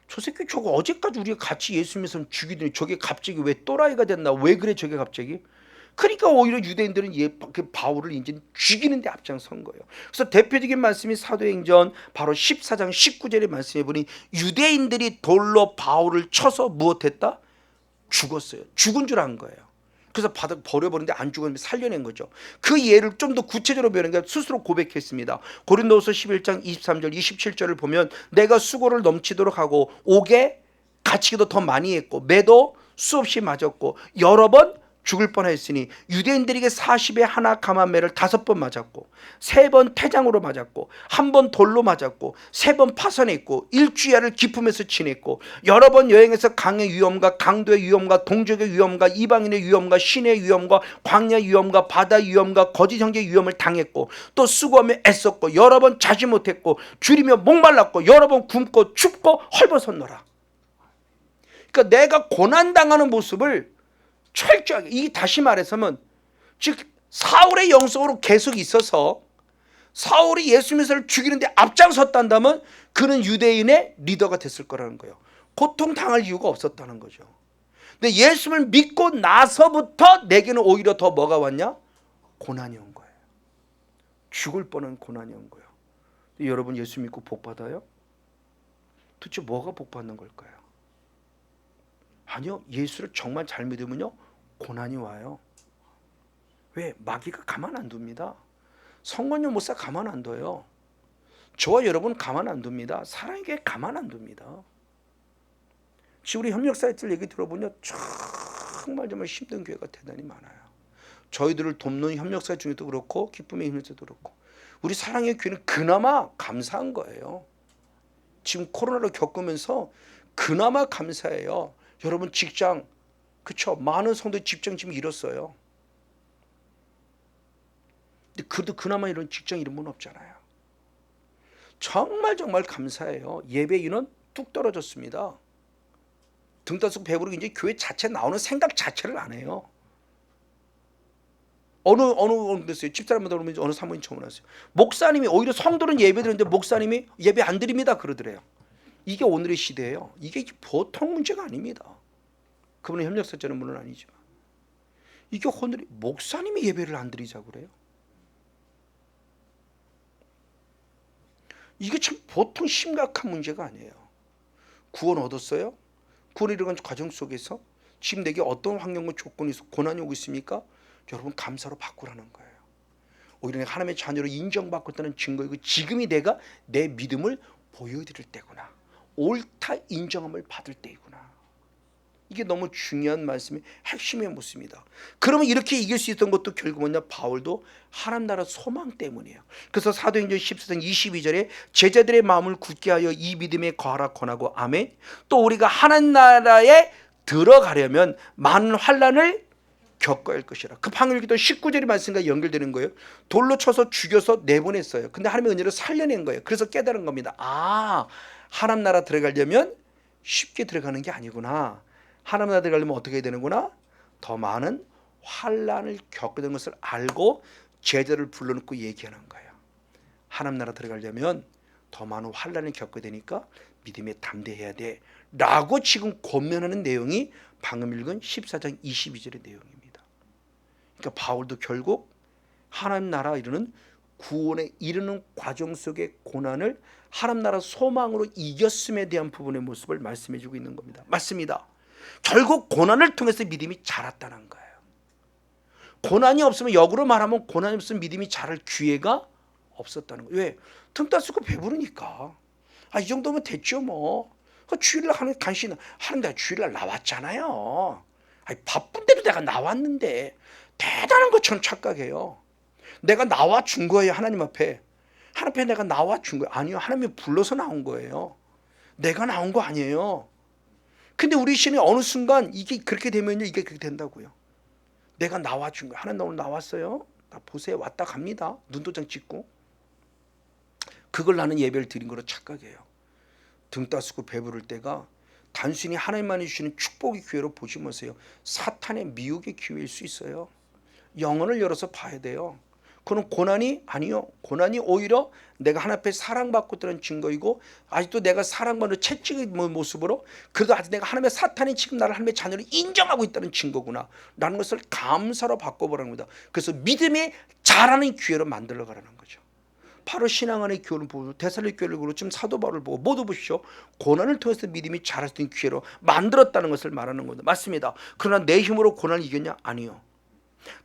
Speaker 1: 저 새끼 저거 어제까지 우리가 같이 예수 믿으면 죽이더니 저게 갑자기 왜 또라이가 됐나? 왜 그래 저게 갑자기? 그러니까 오히려 유대인들은 그 바울을 이제 죽이는 데 앞장선 거예요. 그래서 대표적인 말씀이 사도행전 바로 14장 19절의 말씀해 보니 유대인들이 돌로 바울을 쳐서 무엇했다? 죽었어요. 죽은 줄 안 거예요. 그래서 버려버리는데 안 죽었는데 살려낸 거죠. 그 예를 좀 더 구체적으로 배우는 게 스스로 고백했습니다. 고린도후서 11장 23절 27절을 보면 내가 수고를 넘치도록 하고 옥에 갇히기도 더 많이 했고 매도 수없이 맞았고 여러 번 죽을 뻔했으니 유대인들에게 40에 하나 감한매를 5번 맞았고 3번 태장으로 맞았고 1번 돌로 맞았고 3번 파선했고 일주야를 기품에서 지냈고 여러 번 여행해서 강의 위험과 강도의 위험과 동족의 위험과 이방인의 위험과 신의 위험과 광야 위험과 바다 위험과 거짓 형제 위험을 당했고 또 수고하며 애썼고 여러 번 자지 못했고 줄이며 목말랐고 여러 번 굶고 춥고 헐벗었노라. 그러니까 내가 고난당하는 모습을 철저하게, 이 다시 말해서면 즉 사울의 영성으로 계속 있어서 사울이 예수 믿음을 죽이는데 앞장섰단다면 그는 유대인의 리더가 됐을 거라는 거예요. 고통당할 이유가 없었다는 거죠. 근데 예수를 믿고 나서부터 내게는 오히려 더 뭐가 왔냐? 고난이 온 거예요. 죽을 뻔한 고난이 온 거예요. 여러분 예수 믿고 복 받아요? 도대체 뭐가 복 받는 걸까요? 아니요. 예수를 정말 잘 믿으면요 고난이 와요. 왜? 마귀가 가만 안 둡니다. 성건용 목사 가만 안 둬요. 저와 여러분 가만 안 둡니다. 사랑의 교회 가만 안 둡니다. 지금 우리 협력사이트를 얘기 들어보면 정말 힘든 교회가 대단히 많아요. 저희들을 돕는 협력사 중에도 그렇고 기쁨의 힘에서도 그렇고 우리 사랑의 교회는 그나마 감사한 거예요. 지금 코로나를 겪으면서 그나마 감사해요. 여러분 직장 그쵸? 많은 성도들이 직장 지금 잃었어요. 근데 그래도 그나마 이런 직장 잃은 분 없잖아요. 정말 감사해요. 예배 인원 뚝 떨어졌습니다. 등단속 배부르고 이제 교회 자체 나오는 생각 자체를 안 해요. 어느 됐어요. 집사람마다 그러면 어느 사모님 처음 왔어요. 목사님이 오히려 성도는 예배 드리는데 목사님이 예배 안 드립니다 그러더래요. 이게 오늘의 시대예요. 이게 보통 문제가 아닙니다. 그분은 협력사자는 물론 아니지만 이게 오늘 목사님이 예배를 안 드리자고 그래요. 이게 참 보통 심각한 문제가 아니에요. 구원 얻었어요? 구원 이루어간 과정 속에서 지금 내게 어떤 환경과 조건이 있어 고난이 오고 있습니까? 여러분 감사로 바꾸라는 거예요. 오히려 내가 하나님의 자녀로 인정받고 있다는 증거이고 지금이 내가 내 믿음을 보여드릴 때구나. 옳다 인정함을 받을 때이구나. 이게 너무 중요한 말씀의 핵심의 모습입니다. 그러면 이렇게 이길 수 있던 것도 결국 뭐냐? 바울도 하나님 나라 소망 때문이에요. 그래서 사도행전 14장 22절에 제자들의 마음을 굳게 하여 이 믿음에 거하라 권하고 아멘. 또 우리가 하나님 나라에 들어가려면 많은 환난을 겪어야 할 것이라. 그 방금 읽던 19절의 말씀과 연결되는 거예요. 돌로 쳐서 죽여서 내보냈어요. 근데 하나님의 은혜로 살려낸 거예요. 그래서 깨달은 겁니다. 아, 하나님 나라 들어가려면 쉽게 들어가는 게 아니구나. 하나님 나라 들어가려면 어떻게 해야 되는구나? 더 많은 환난을 겪게 된 것을 알고 제자를 불러놓고 얘기하는 거예요. 하나님 나라 들어가려면 더 많은 환난을 겪게 되니까 믿음에 담대해야 돼 라고 지금 권면하는 내용이 방금 읽은 14장 22절의 내용입니다. 그러니까 바울도 결국 하나님 나라 이루는 구원에 이르는 과정 속의 고난을 하나님 나라 소망으로 이겼음에 대한 부분의 모습을 말씀해 주고 있는 겁니다. 맞습니다. 결국 고난을 통해서 믿음이 자랐다는 거예요. 고난이 없으면, 역으로 말하면 고난이 없으면 믿음이 자랄 기회가 없었다는 거예요. 왜? 등 따쓰고 배부르니까. 이 정도면 됐죠 뭐. 주일날 하는 간신 하는데 주일날 나왔잖아요. 바쁜데도 내가 나왔는데 대단한 것처럼 착각해요. 내가 나와 준 거예요. 하나님 앞에. 하나님 앞에 내가 나와 준 거예요. 아니요, 하나님이 불러서 나온 거예요. 내가 나온 거 아니에요. 근데 우리 신이 어느 순간 이게 그렇게 되면요, 이게 그렇게 된다고요. 내가 나와 준 거예요. 하나님, 나 오늘 나왔어요. 나 보세요. 왔다 갑니다. 눈도장 찍고. 그걸 나는 예배를 드린 거로 착각해요. 등 따쓰고 배부를 때가 단순히 하나님만이 주시는 축복의 기회로 보지 마세요. 사탄의 미혹의 기회일 수 있어요. 영혼을 열어서 봐야 돼요. 그건 고난이 아니요. 고난이 오히려 내가 하나님 앞에 사랑받고 있다는 증거이고, 아직도 내가 사랑받는 채찍의 모습으로 그래도 아직 내가 하나님의, 사탄이 지금 나를 하나님의 자녀로 인정하고 있다는 증거구나 라는 것을 감사로 바꿔보라는 겁니다. 그래서 믿음이 자라는 기회로 만들어 가라는 거죠. 바로 신앙 안의 교훈을 보고 데살로니가 교회를 보고 지금 사도 바울을 보고 모두 보십시오. 고난을 통해서 믿음이 자랄 수 있는 기회로 만들었다는 것을 말하는 겁니다. 맞습니다. 그러나 내 힘으로 고난을 이겼냐? 아니요.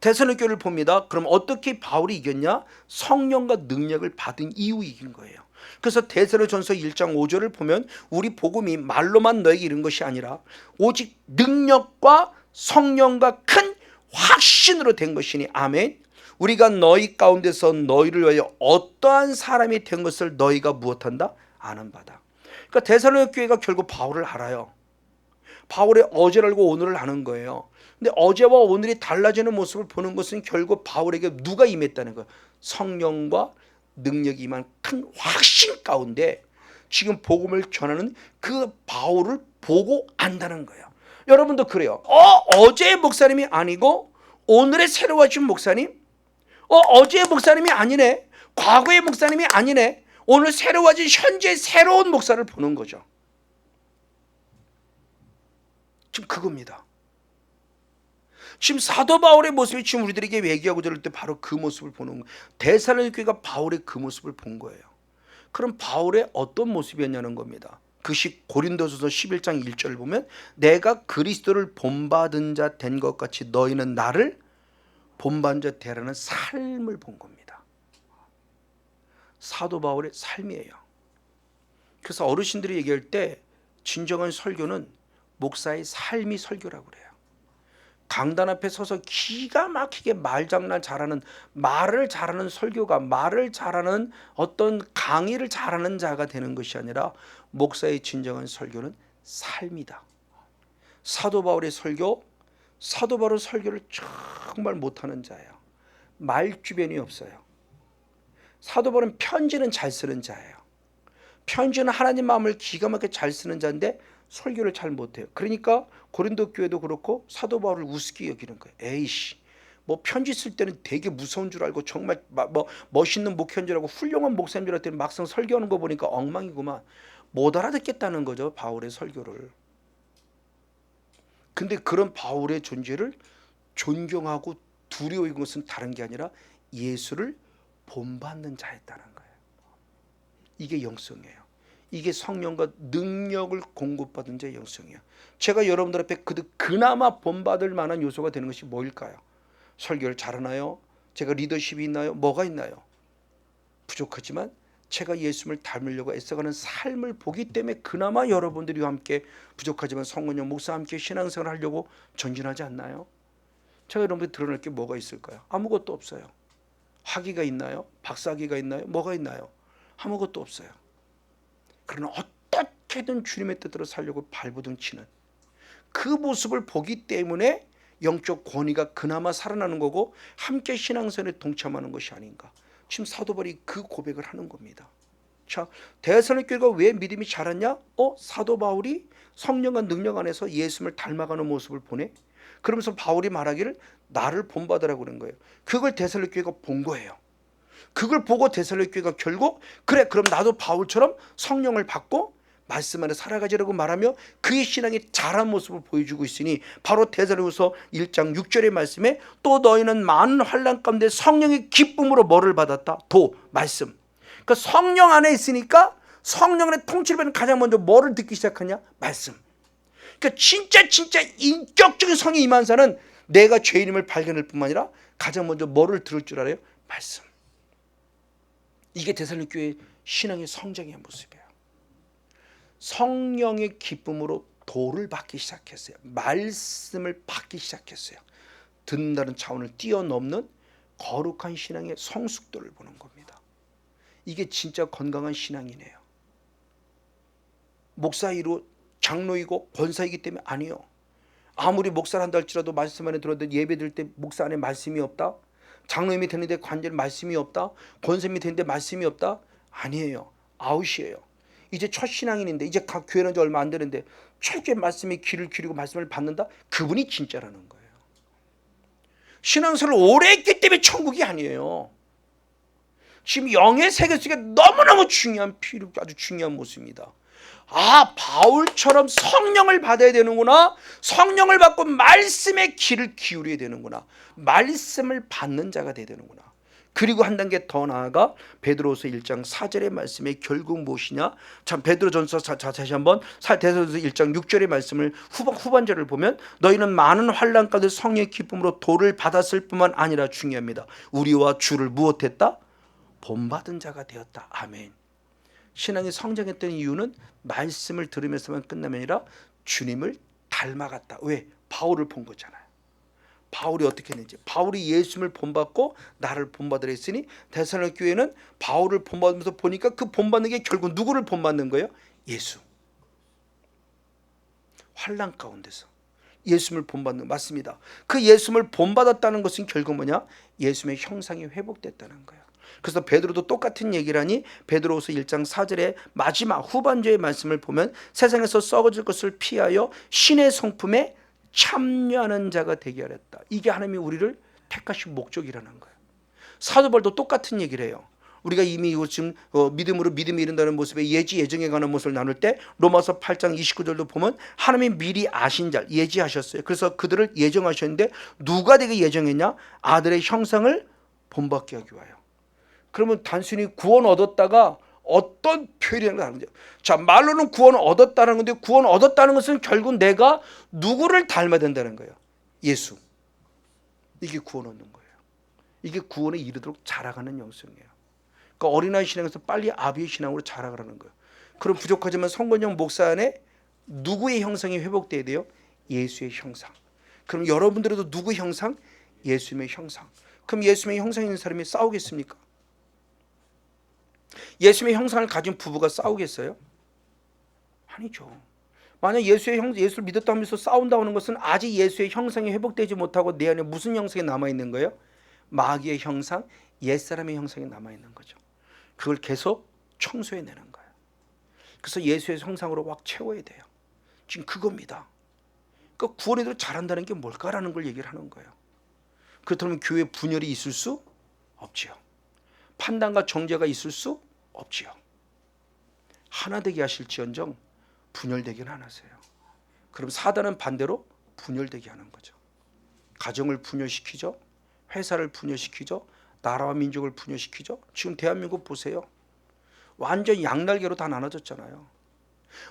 Speaker 1: 데살로니가 교회를 봅니다. 그럼 어떻게 바울이 이겼냐? 성령과 능력을 받은 이후 이긴 거예요. 그래서 데살로전서 1장 5절을 보면 우리 복음이 말로만 너에게 이른 것이 아니라 오직 능력과 성령과 큰 확신으로 된 것이니 아멘. 우리가 너희 가운데서 너희를 위하여 어떠한 사람이 된 것을 너희가 무엇한다? 아는 바다. 그러니까 데살로니가 교회가 결국 바울을 알아요. 바울의 어제를 알고 오늘을 아는 거예요. 근데 어제와 오늘이 달라지는 모습을 보는 것은 결국 바울에게 누가 임했다는 거예요. 성령과 능력이 임한 큰 확신 가운데 지금 복음을 전하는 그 바울을 보고 안다는 거예요. 여러분도 그래요. 어제의 목사님이 아니고 오늘의 새로워진 목사님? 어제의 목사님이 아니네. 과거의 목사님이 아니네. 오늘 새로워진 현재 새로운 목사를 보는 거죠. 지금 그겁니다. 지금 사도 바울의 모습이 지금 우리들에게 얘기하고 저럴 때 바로 그 모습을 보는 거예요. 데살로니가 교회가 바울의 그 모습을 본 거예요. 그럼 바울의 어떤 모습이었냐는 겁니다. 그것이 고린도서서 11장 1절을 보면 내가 그리스도를 본받은 자 된 것 같이 너희는 나를 본받은 자 되라는 삶을 본 겁니다. 사도 바울의 삶이에요. 그래서 어르신들이 얘기할 때 진정한 설교는 목사의 삶이 설교라고 그래요. 강단 앞에 서서 기가 막히게 말장난 잘하는, 말을 잘하는 설교가, 말을 잘하는 어떤 강의를 잘하는 자가 되는 것이 아니라 목사의 진정한 설교는 삶이다. 사도 바울의 설교, 사도 바울은 설교를 정말 못하는 자예요. 말주변이 없어요. 사도 바울은 편지는 잘 쓰는 자예요. 편지는 하나님 마음을 기가 막히게 잘 쓰는 자인데 설교를 잘 못해요. 그러니까 고린도 교회도 그렇고 사도 바울을 우습게 여기는 거예요. 에이씨, 뭐 편지 쓸 때는 되게 무서운 줄 알고 정말 뭐 멋있는 목회인 줄 알고 훌륭한 목사인 줄 알았더니 막상 설교하는 거 보니까 엉망이구만. 못 알아듣겠다는 거죠, 바울의 설교를. 근데 그런 바울의 존재를 존경하고 두려워하는 것은 다른 게 아니라 예수를 본받는 자였다는 거예요. 이게 영성이에요. 이게 성령과 능력을 공급받은 자의 영성이에요. 제가 여러분들 앞에 그나마 본받을 만한 요소가 되는 것이 뭐일까요? 설교를 잘하나요? 제가 리더십이 있나요? 뭐가 있나요? 부족하지만 제가 예수님을 닮으려고 애써가는 삶을 보기 때문에 그나마 여러분들과 함께, 부족하지만 성원영 목사와 함께 신앙생활을 하려고 전진하지 않나요? 제가 여러분들 드러낼 게 뭐가 있을까요? 아무것도 없어요. 학위가 있나요? 박사학위가 있나요? 뭐가 있나요? 아무것도 없어요. 그러나 어떻게든 주님의 뜻대로 살려고 발버둥 치는 그 모습을 보기 때문에 영적 권위가 그나마 살아나는 거고 함께 신앙생활에 동참하는 것이 아닌가. 지금 사도 바울이 그 고백을 하는 겁니다. 자, 데살로니가 교회가 왜 믿음이 자랐냐? 사도 바울이 성령과 능력 안에서 예수님을 닮아가는 모습을 보네. 그러면서 바울이 말하기를 나를 본받으라고 그런 거예요. 그걸 데살로니가 교회가 본 거예요. 그걸 보고 데살로니가 교회가 결국 그래, 그럼 나도 바울처럼 성령을 받고 말씀 안에 살아가지라고 말하며 그의 신앙이 자란 모습을 보여주고 있으니 바로 데살로니가서 1장 6절의 말씀에 또 너희는 많은 환난 가운데 성령의 기쁨으로 뭐를 받았다? 말씀. 그러니까 성령 안에 있으니까 성령 안에 통치를 받는 가장 먼저 뭐를 듣기 시작하냐? 말씀. 그러니까 진짜 인격적인 성령이 임한 자는 내가 죄인임을 발견할 뿐만 아니라 가장 먼저 뭐를 들을 줄 알아요? 말씀. 이게 데살로니가 교회 신앙의 성장의 모습이에요. 성령의 기쁨으로 도를 받기 시작했어요. 말씀을 받기 시작했어요. 듣는다는 차원을 뛰어넘는 거룩한 신앙의 성숙도를 보는 겁니다. 이게 진짜 건강한 신앙이네요. 목사이고 장로이고 권사이기 때문에 아니요. 아무리 목사를 한다 할지라도 말씀 안에 들어도 예배 드릴 때 목사 안에 말씀이 없다, 장로님이 되는데 관절 말씀이 없다, 권사님이 되는데 말씀이 없다, 아니에요. 아웃이에요. 이제 첫 신앙인인데 이제 각 교회는 얼마 안 되는데 철저히 말씀에 귀를 기울이고 말씀을 받는다, 그분이 진짜라는 거예요. 신앙생활을 오래 했기 때문에 천국이 아니에요. 지금 영의 세계 속에 너무너무 중요한 아주 중요한 모습입니다. 아, 바울처럼 성령을 받아야 되는구나. 성령을 받고 말씀에 귀를 기울여야 되는구나. 말씀을 받는 자가 돼야 되는구나. 그리고 한 단계 더 나아가 베드로서 1장 4절의 말씀이 결국 무엇이냐? 참 베드로전서 다시 한번 데살로니가서 1장 6절의 말씀을 후반절을 보면 너희는 많은 환난 가운데 성령의 기쁨으로 도를 받았을 뿐만 아니라 중요합니다. 우리와 주를 무엇했다? 본받은 자가 되었다. 아멘. 신앙이 성장했던 이유는 말씀을 들으면서만 끝남이 아니라 주님을 닮아갔다. 왜? 바울을 본 거잖아요. 바울이 어떻게 했는지. 바울이 예수님을 본받고 나를 본받으라 했으니 데살로니가 교회는 바울을 본받으면서 보니까 그 본받는 게 결국 누구를 본받는 거예요? 예수. 환난 가운데서 예수님을 본받는, 맞습니다. 그 예수님을 본받았다는 것은 결국 뭐냐? 예수님의 형상이 회복됐다는 거예요. 그래서 베드로도 똑같은 얘기를 하니 베드로후서 1장 4절의 마지막 후반절의 말씀을 보면 세상에서 썩어질 것을 피하여 신의 성품에 참여하는 자가 되게 하였다. 이게 하나님이 우리를 택하신 목적이라는 거예요. 사도 바울도 똑같은 얘기를 해요. 우리가 이미 지금 믿음으로 믿음이 이른다는 모습에 예정에 관한 모습을 나눌 때 로마서 8장 29절도 보면 하나님이 미리 아신 자 예지하셨어요. 그래서 그들을 예정하셨는데 누가 되게 예정했냐? 아들의 형상을 본받게 하기 위하여. 그러면 단순히 구원 얻었다가 어떤 표현이라는 걸 하는 거죠. 자, 말로는 구원을 얻었다는 건데 구원 얻었다는 것은 결국 내가 누구를 닮아야 된다는 거예요. 예수. 이게 구원 얻는 거예요. 이게 구원에 이르도록 자라가는 영성이에요. 그러니까 어린아이 신앙에서 빨리 아비의 신앙으로 자라가라는 거예요. 그럼 부족하지만 성건영 목사 안에 누구의 형상이 회복돼야 돼요? 예수의 형상. 그럼 여러분들도 누구 형상? 예수님의 형상. 그럼 예수님의 형상 있는 사람이 싸우겠습니까? 예수님의 형상을 가진 부부가 싸우겠어요? 아니죠. 만약 예수를 믿었다 하면서 싸운다고 하는 것은 아직 예수의 형상이 회복되지 못하고 내 안에 무슨 형상이 남아있는 거예요? 마귀의 형상, 옛사람의 형상이 남아있는 거죠. 그걸 계속 청소해내는 거예요. 그래서 예수의 형상으로 확 채워야 돼요. 지금 그겁니다. 그러니까 구원에도 잘한다는 게 뭘까라는 걸 얘기를 하는 거예요. 그렇다면 교회 분열이 있을 수 없지요. 판단과 정죄가 있을 수 없지요. 하나 되게 하실지언정 분열되기는 안 하세요. 그럼 사단은 반대로 분열되게 하는 거죠. 가정을 분열시키죠. 회사를 분열시키죠. 나라와 민족을 분열시키죠. 지금 대한민국 보세요. 완전 양날개로 다 나눠졌잖아요.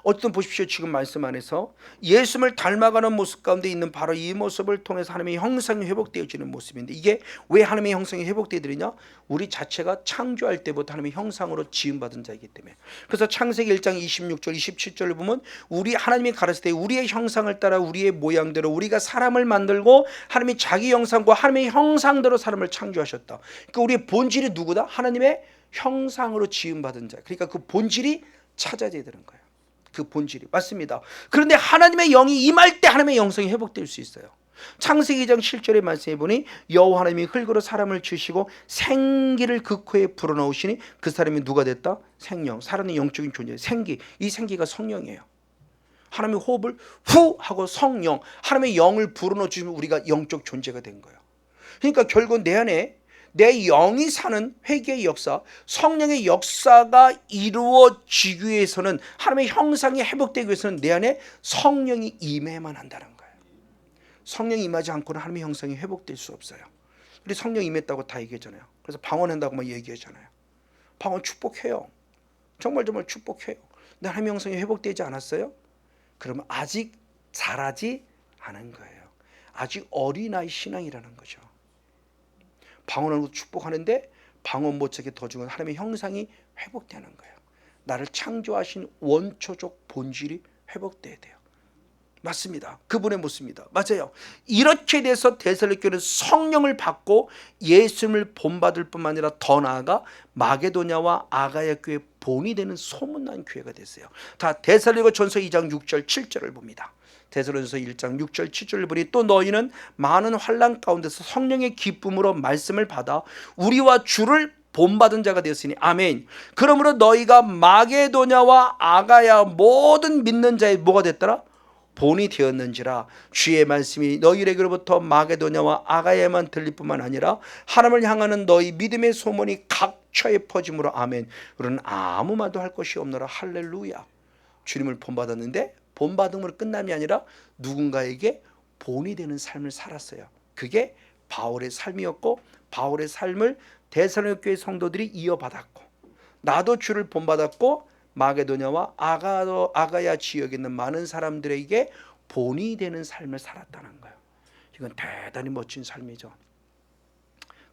Speaker 1: 어쨌든 보십시오. 지금 말씀 안에서 예수님을 닮아가는 모습 가운데 있는 바로 이 모습을 통해서 하나님의 형상이 회복되어지는 모습인데, 이게 왜 하나님의 형상이 회복되어지느냐? 우리 자체가 창조할 때부터 하나님의 형상으로 지음받은 자이기 때문에. 그래서 창세기 1장 26절 27절을 보면 우리 하나님이 가르칠 때 우리의 형상을 따라 우리의 모양대로 우리가 사람을 만들고 하나님이 자기 형상과 하나님의 형상대로 사람을 창조하셨다. 그러니까 우리의 본질이 누구다? 하나님의 형상으로 지음받은 자. 그러니까 그 본질이 찾아져야 되는 거예요. 그 본질이 맞습니다. 그런데 하나님의 영이 임할 때 하나님의 영성이 회복될 수 있어요. 창세기 2장 7절의 말씀해 보니 여호와 하나님이 흙으로 사람을 주시고 생기를 그 코에 불어넣으시니 그 사람이 누가 됐다? 생명. 사람의 영적인 존재, 생기. 이 생기가 성령이에요. 하나님의 호흡을 후 하고 성령, 하나님의 영을 불어넣어 주시면 우리가 영적 존재가 된 거예요. 그러니까 결국 내 안에 내 영이 사는 회개의 역사, 성령의 역사가 이루어지기 위해서는, 하나님의 형상이 회복되기 위해서는 내 안에 성령이 임해야만 한다는 거예요. 성령이 임하지 않고는 하나님의 형상이 회복될 수 없어요. 우리 성령 임했다고 다 얘기하잖아요. 그래서 방언한다고 막 얘기하잖아요. 방언 축복해요. 정말 축복해요. 근데 하나님의 형상이 회복되지 않았어요? 그러면 아직 자라지 않은 거예요. 아직 어린아이 신앙이라는 거죠. 방언하는 것도 축복하는데 방언 못하게 더 중요한 하나님의 형상이 회복되는 거예요. 나를 창조하신 원초적 본질이 회복돼야 돼요. 맞습니다. 그분의 모습입니다. 맞아요. 이렇게 돼서 데살로니가는 성령을 받고 예수님을 본받을 뿐만 아니라 더 나아가 마게도냐와 아가야 교회 본이 되는 소문난 교회가 됐어요. 다 데살로니가 전서 2장 6절 7절을 봅니다. 데살로니가서 1장 6절 7절을 보니 또 너희는 많은 환난 가운데서 성령의 기쁨으로 말씀을 받아 우리와 주를 본받은 자가 되었으니 아멘. 그러므로 너희가 마게도냐와 아가야 모든 믿는 자의 뭐가 됐더라? 본이 되었는지라. 주의 말씀이 너희에게로부터 마게도냐와 아가야에만 들릴 뿐만 아니라 하나님을 향하는 너희 믿음의 소문이 각처에 퍼짐으로 아멘. 우리는 아무 말도 할 것이 없노라. 할렐루야. 주님을 본받았는데 본받음으로 끝남이 아니라 누군가에게 본이 되는 삶을 살았어요. 그게 바울의 삶이었고 바울의 삶을 데살로니가 교회 성도들이 이어받았고 나도 주를 본받았고 마게도냐와 아가야 지역에 있는 많은 사람들에게 본이 되는 삶을 살았다는 거예요. 이건 대단히 멋진 삶이죠.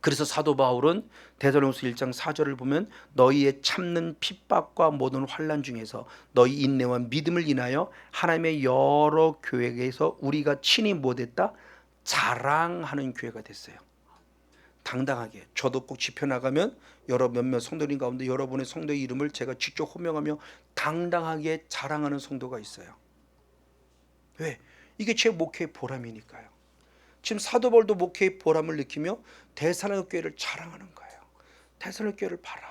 Speaker 1: 그래서 사도 바울은 데살로니가서 1장 4절을 보면 너희의 참는 핍박과 모든 환난 중에서 너희 인내와 믿음을 인하여 하나님의 여러 교회에서 우리가 친히 못했다 자랑하는 교회가 됐어요. 당당하게. 저도 꼭 집회 나가면 여러 몇몇 성도님 가운데 여러분의 성도의 이름을 제가 직접 호명하며 당당하게 자랑하는 성도가 있어요. 왜? 이게 제 목회의 보람이니까요. 지금 사도 바울도 목회의 보람을 느끼며 데살로니가 교회를 자랑하는 거예요. 데살로니가 교회를 봐라.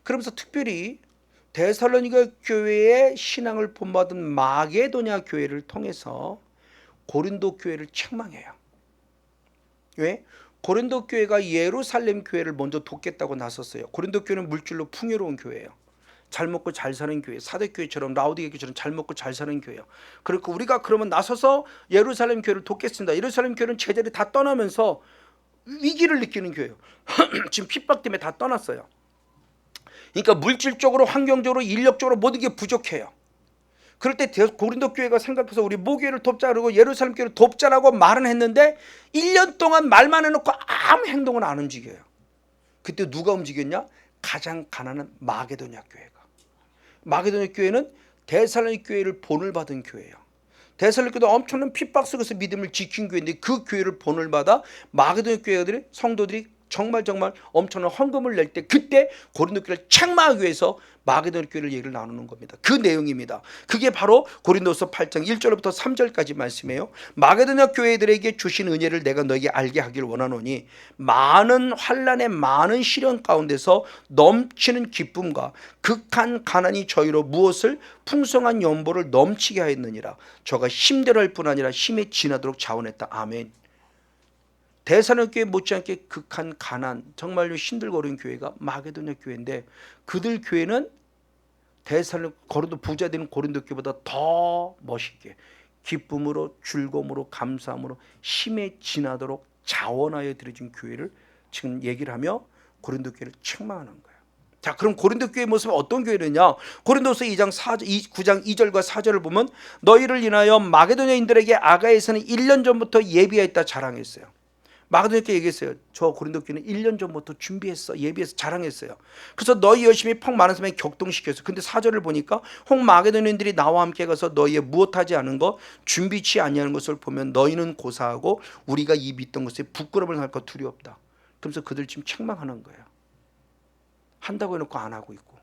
Speaker 1: 그러면서 특별히 데살로니가 교회의 신앙을 본받은 마게도냐 교회를 통해서 고린도 교회를 책망해요. 왜? 고린도 교회가 예루살렘 교회를 먼저 돕겠다고 나섰어요. 고린도 교회는 물질로 풍요로운 교회예요. 잘 먹고 잘 사는 교회, 사대교회처럼 라오디게 교회처럼 잘 먹고 잘 사는 교회예요. 그리고 우리가 그러면 나서서 예루살렘 교회를 돕겠습니다. 예루살렘 교회는 제자들이 다 떠나면서 위기를 느끼는 교회예요. 지금 핍박 때문에 다 떠났어요. 그러니까 물질적으로, 환경적으로, 인력적으로 모든 게 부족해요. 그럴 때 고린도 교회가 생각해서 우리 모교회를 돕자 그러고 예루살렘 교회를 돕자라고 말은 했는데 1년 동안 말만 해놓고 아무 행동은 안 움직여요. 그때 누가 움직였냐? 가장 가난한 마게도냐 교회가. 마게도냐 교회는 데살로니가 교회를 본을 받은 교회예요. 데살로니가 교회도 엄청난 핍박 속에서 믿음을 지킨 교회인데 그 교회를 본을 받아 마게도냐 교회들이 성도들이 정말 엄청난 헌금을 낼 때 그때 고린도 교회를 책망하기 위해서 마게도냐 교회를 얘기를 나누는 겁니다. 그 내용입니다. 그게 바로 고린도서 8장 1절부터 3절까지 말씀이에요. 마게도냐 교회들에게 주신 은혜를 내가 너에게 알게 하기를 원하노니 많은 환난의 많은 시련 가운데서 넘치는 기쁨과 극한 가난이 저희로 무엇을 풍성한 연보를 넘치게 하였느니라. 저가 힘대로 할 뿐 아니라 힘에 지나도록 자원했다. 아멘. 데살로니가 교회 못지않게 극한 가난 정말로 힘들고 어려운 교회가 마게도냐 교회인데 그들 교회는 데살로니가 고린도 부자 되는 고린도 교회보다 더 멋있게 기쁨으로 즐거움으로 감사함으로 힘에 지나도록 자원하여 드려진 교회를 지금 얘기를 하며 고린도 교회를 책망하는 거예요. 자, 그럼 고린도 교회의 모습은 어떤 교회느냐? 고린도서 9장 2절과 4절을 보면 너희를 인하여 마게도냐인들에게 아가야에서는 1년 전부터 예비하였다 자랑했어요. 마게도냐께 얘기했어요. 저 고린도 교회는 1년 전부터 준비했어, 예비해서 자랑했어요. 그래서 너희 열심히 퍽 많은 사람에 격동시켰어요. 근데 4절을 보니까 혹 마게도냐인들이 나와 함께 가서 너희의 무엇하지 않은 것 준비치 아니하는 것을 보면 너희는 고사하고 우리가 이 믿던 것에 부끄러움을 할 것 두려웠다. 그러면서 그들 지금 책망하는 거예요. 한다고 해놓고 안 하고 있고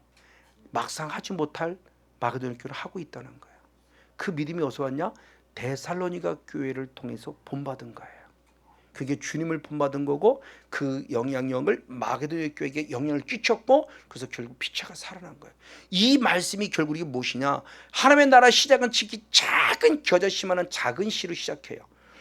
Speaker 1: 막상 하지 못할 마게도냐 교회를 하고 있다는 거예요. 그 믿음이 어디서 왔냐? 데살로니가 교회를 통해서 본받은 거예요. 그게 주님을 본받은 거고 그 영향력을 마게도냐 교회에게 영향을 끼쳤고 그래서 결국 피차가 살아난 거예요. 이 말씀이 결국 이게 무엇이냐? 하나님의 나라 시작은 지극히 작은 겨자씨만한 작은 씨로 시작해요.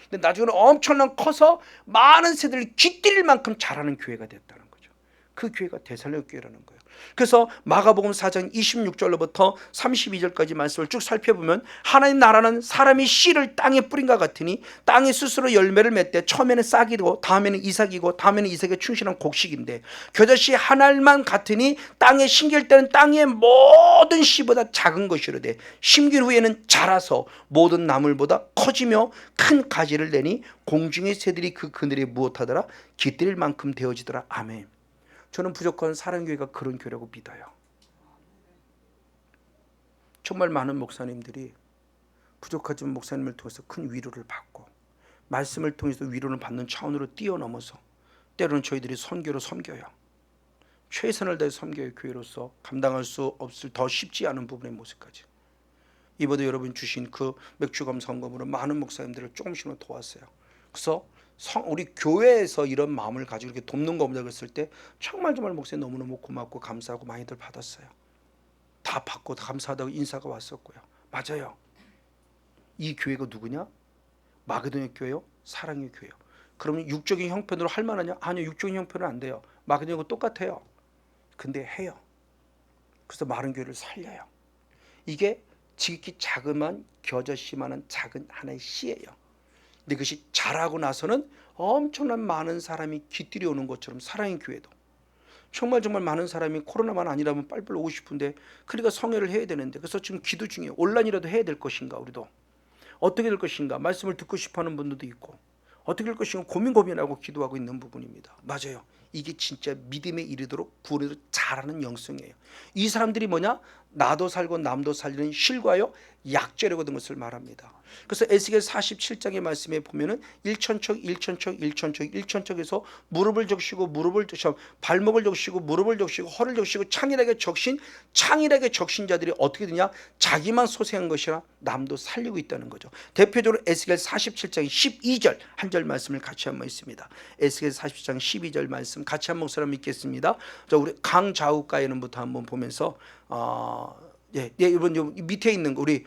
Speaker 1: 근데 나중에는 엄청난 커서 많은 세대를 깃들일 만큼 자라는 교회가 됐다는 거죠. 그 교회가 데살로니가 교회라는 거예요. 그래서 마가복음 4장 26절로부터 32절까지 말씀을 쭉 살펴보면 하나님 나라는 사람이 씨를 땅에 뿌린 것 같으니 땅이 스스로 열매를 맺되 처음에는 싹이고 다음에는 이삭이고 다음에는 이삭에 충실한 곡식인데 겨자씨 한 알만 같으니 땅에 심길 때는 땅의 모든 씨보다 작은 것이로되 심긴 후에는 자라서 모든 나물보다 커지며 큰 가지를 내니 공중의 새들이 그 그늘에 무엇하더라 깃들일 만큼 되어지더라. 아멘. 저는 부족한 사랑교회가 그런 교회라고 믿어요. 정말 많은 목사님들이 부족하지만 목사님을 통해서 큰 위로를 받고 말씀을 통해서 위로를 받는 차원으로 뛰어넘어서 때로는 저희들이 선교로 섬겨요. 최선을 다해 섬겨요. 교회로서 감당할 수 없을 더 쉽지 않은 부분의 모습까지. 이번에 여러분 주신 그 맥주 감사원금으로 많은 목사님들을 조금씩은 도왔어요. 그래서 우리 교회에서 이런 마음을 가지고 이렇게 돕는 겁니다 그랬을 때 정말 목사님 너무너무 고맙고 감사하고 많이들 받았어요. 다 받고 다 감사하다고 인사가 왔었고요. 맞아요. 이 교회가 누구냐? 마게도냐 교회요? 사랑의 교회요. 그러면 육적인 형편으로 할 만하냐? 아니요. 육적인 형편은 안 돼요. 마게도냐하고 똑같아요. 근데 해요. 그래서 마른 교회를 살려요. 이게 지극히 자그만 겨자씨만한 작은 하나의 씨예요. 근데 그것이 자라고 나서는 엄청난 많은 사람이 깃들이 오는 것처럼 사랑의 교회도 정말 많은 사람이 코로나만 아니라면 빨리빨리 오고 싶은데 그러니까 성회를 해야 되는데 그래서 지금 기도 중이에요. 온라인이라도 해야 될 것인가 우리도 어떻게 될 것인가 말씀을 듣고 싶어하는 분들도 있고 어떻게 될 것인가 고민하고 기도하고 있는 부분입니다. 맞아요. 이게 진짜 믿음에 이르도록 구원으로 자라는 영성이에요. 이 사람들이 뭐냐? 나도 살고 남도 살리는 실과요 약재료가 된 것을 말합니다. 그래서 에스겔 47장의 말씀에 보면은 일천척에서 무릎을 적시고 발목을 적시고 무릎을 적시고 허를 적시고 창일하게 적신 자들이 어떻게 되냐? 자기만 소생한 것이라 남도 살리고 있다는 거죠. 대표적으로 에스겔 47장 12절 한 절 말씀을 같이 한번 있습니다. 에스겔 47장 12절 말씀 같이 한번 사람 읽겠습니다. 자, 우리 강좌우가에는부터 한번 보면서 이번 밑에 있는 거 우리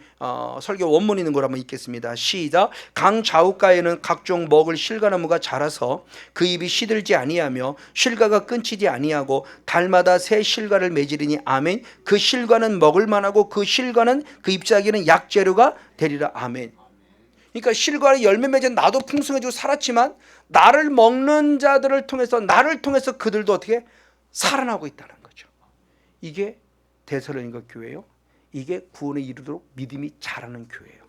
Speaker 1: 설교 원문 있는 걸 한번 읽겠습니다. 시작. 강 좌우가에는 각종 먹을 실과나무가 자라서 그 잎이 시들지 아니하며 실과가 끊치지 아니하고 달마다 새 실과를 맺으리니 아멘. 그 실과는 먹을 만하고 그 실과는 그 잎사귀는 약재료가 되리라. 아멘. 그러니까 실과를 열매 맺은 나도 풍성해지고 살았지만 나를 먹는 자들을 통해서 나를 통해서 그들도 어떻게 살아나고 있다는 거죠. 이게 데살로니가 교회요. 이게 구원에 이르도록 믿음이 자라는 교회예요.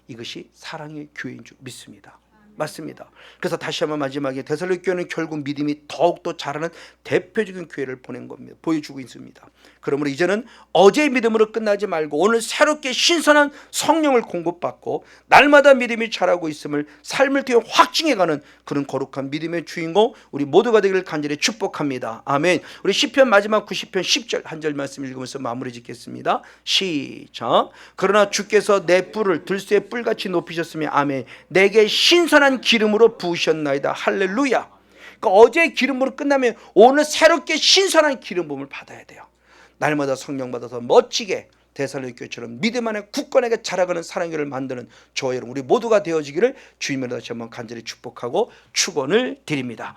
Speaker 1: 이것이 사랑의 교회인 줄 믿습니다. 맞습니다. 그래서 다시 한번 마지막에 데살로니가 교회는 결국 믿음이 더욱더 자라는 대표적인 교회를 보낸 겁니다. 보여주고 있습니다. 그러므로 이제는 어제의 믿음으로 끝나지 말고 오늘 새롭게 신선한 성령을 공급받고 날마다 믿음이 자라고 있음을 삶을 통해 확증해가는 그런 거룩한 믿음의 주인공 우리 모두가 되기를 간절히 축복합니다. 아멘. 우리 시편 마지막 90편 10절 한 절 말씀 읽으면서 마무리 짓겠습니다. 시작. 그러나 주께서 내 뿔을 들쇠의 뿔같이 높이셨으며 아멘. 내게 신선한 기름으로 부으셨나이다. 할렐루야. 그러니까 어제의 기름으로 끝나면 오늘 새롭게 신선한 기름 부음을 받아야 돼요. 날마다 성령 받아서 멋지게 데살로니가 교회처럼 믿음 안에 굳건하게 자라가는 사랑교회를 만드는 저와 여러분 우리 모두가 되어지기를 주님으로 다시 한번 간절히 축복하고 축원을 드립니다.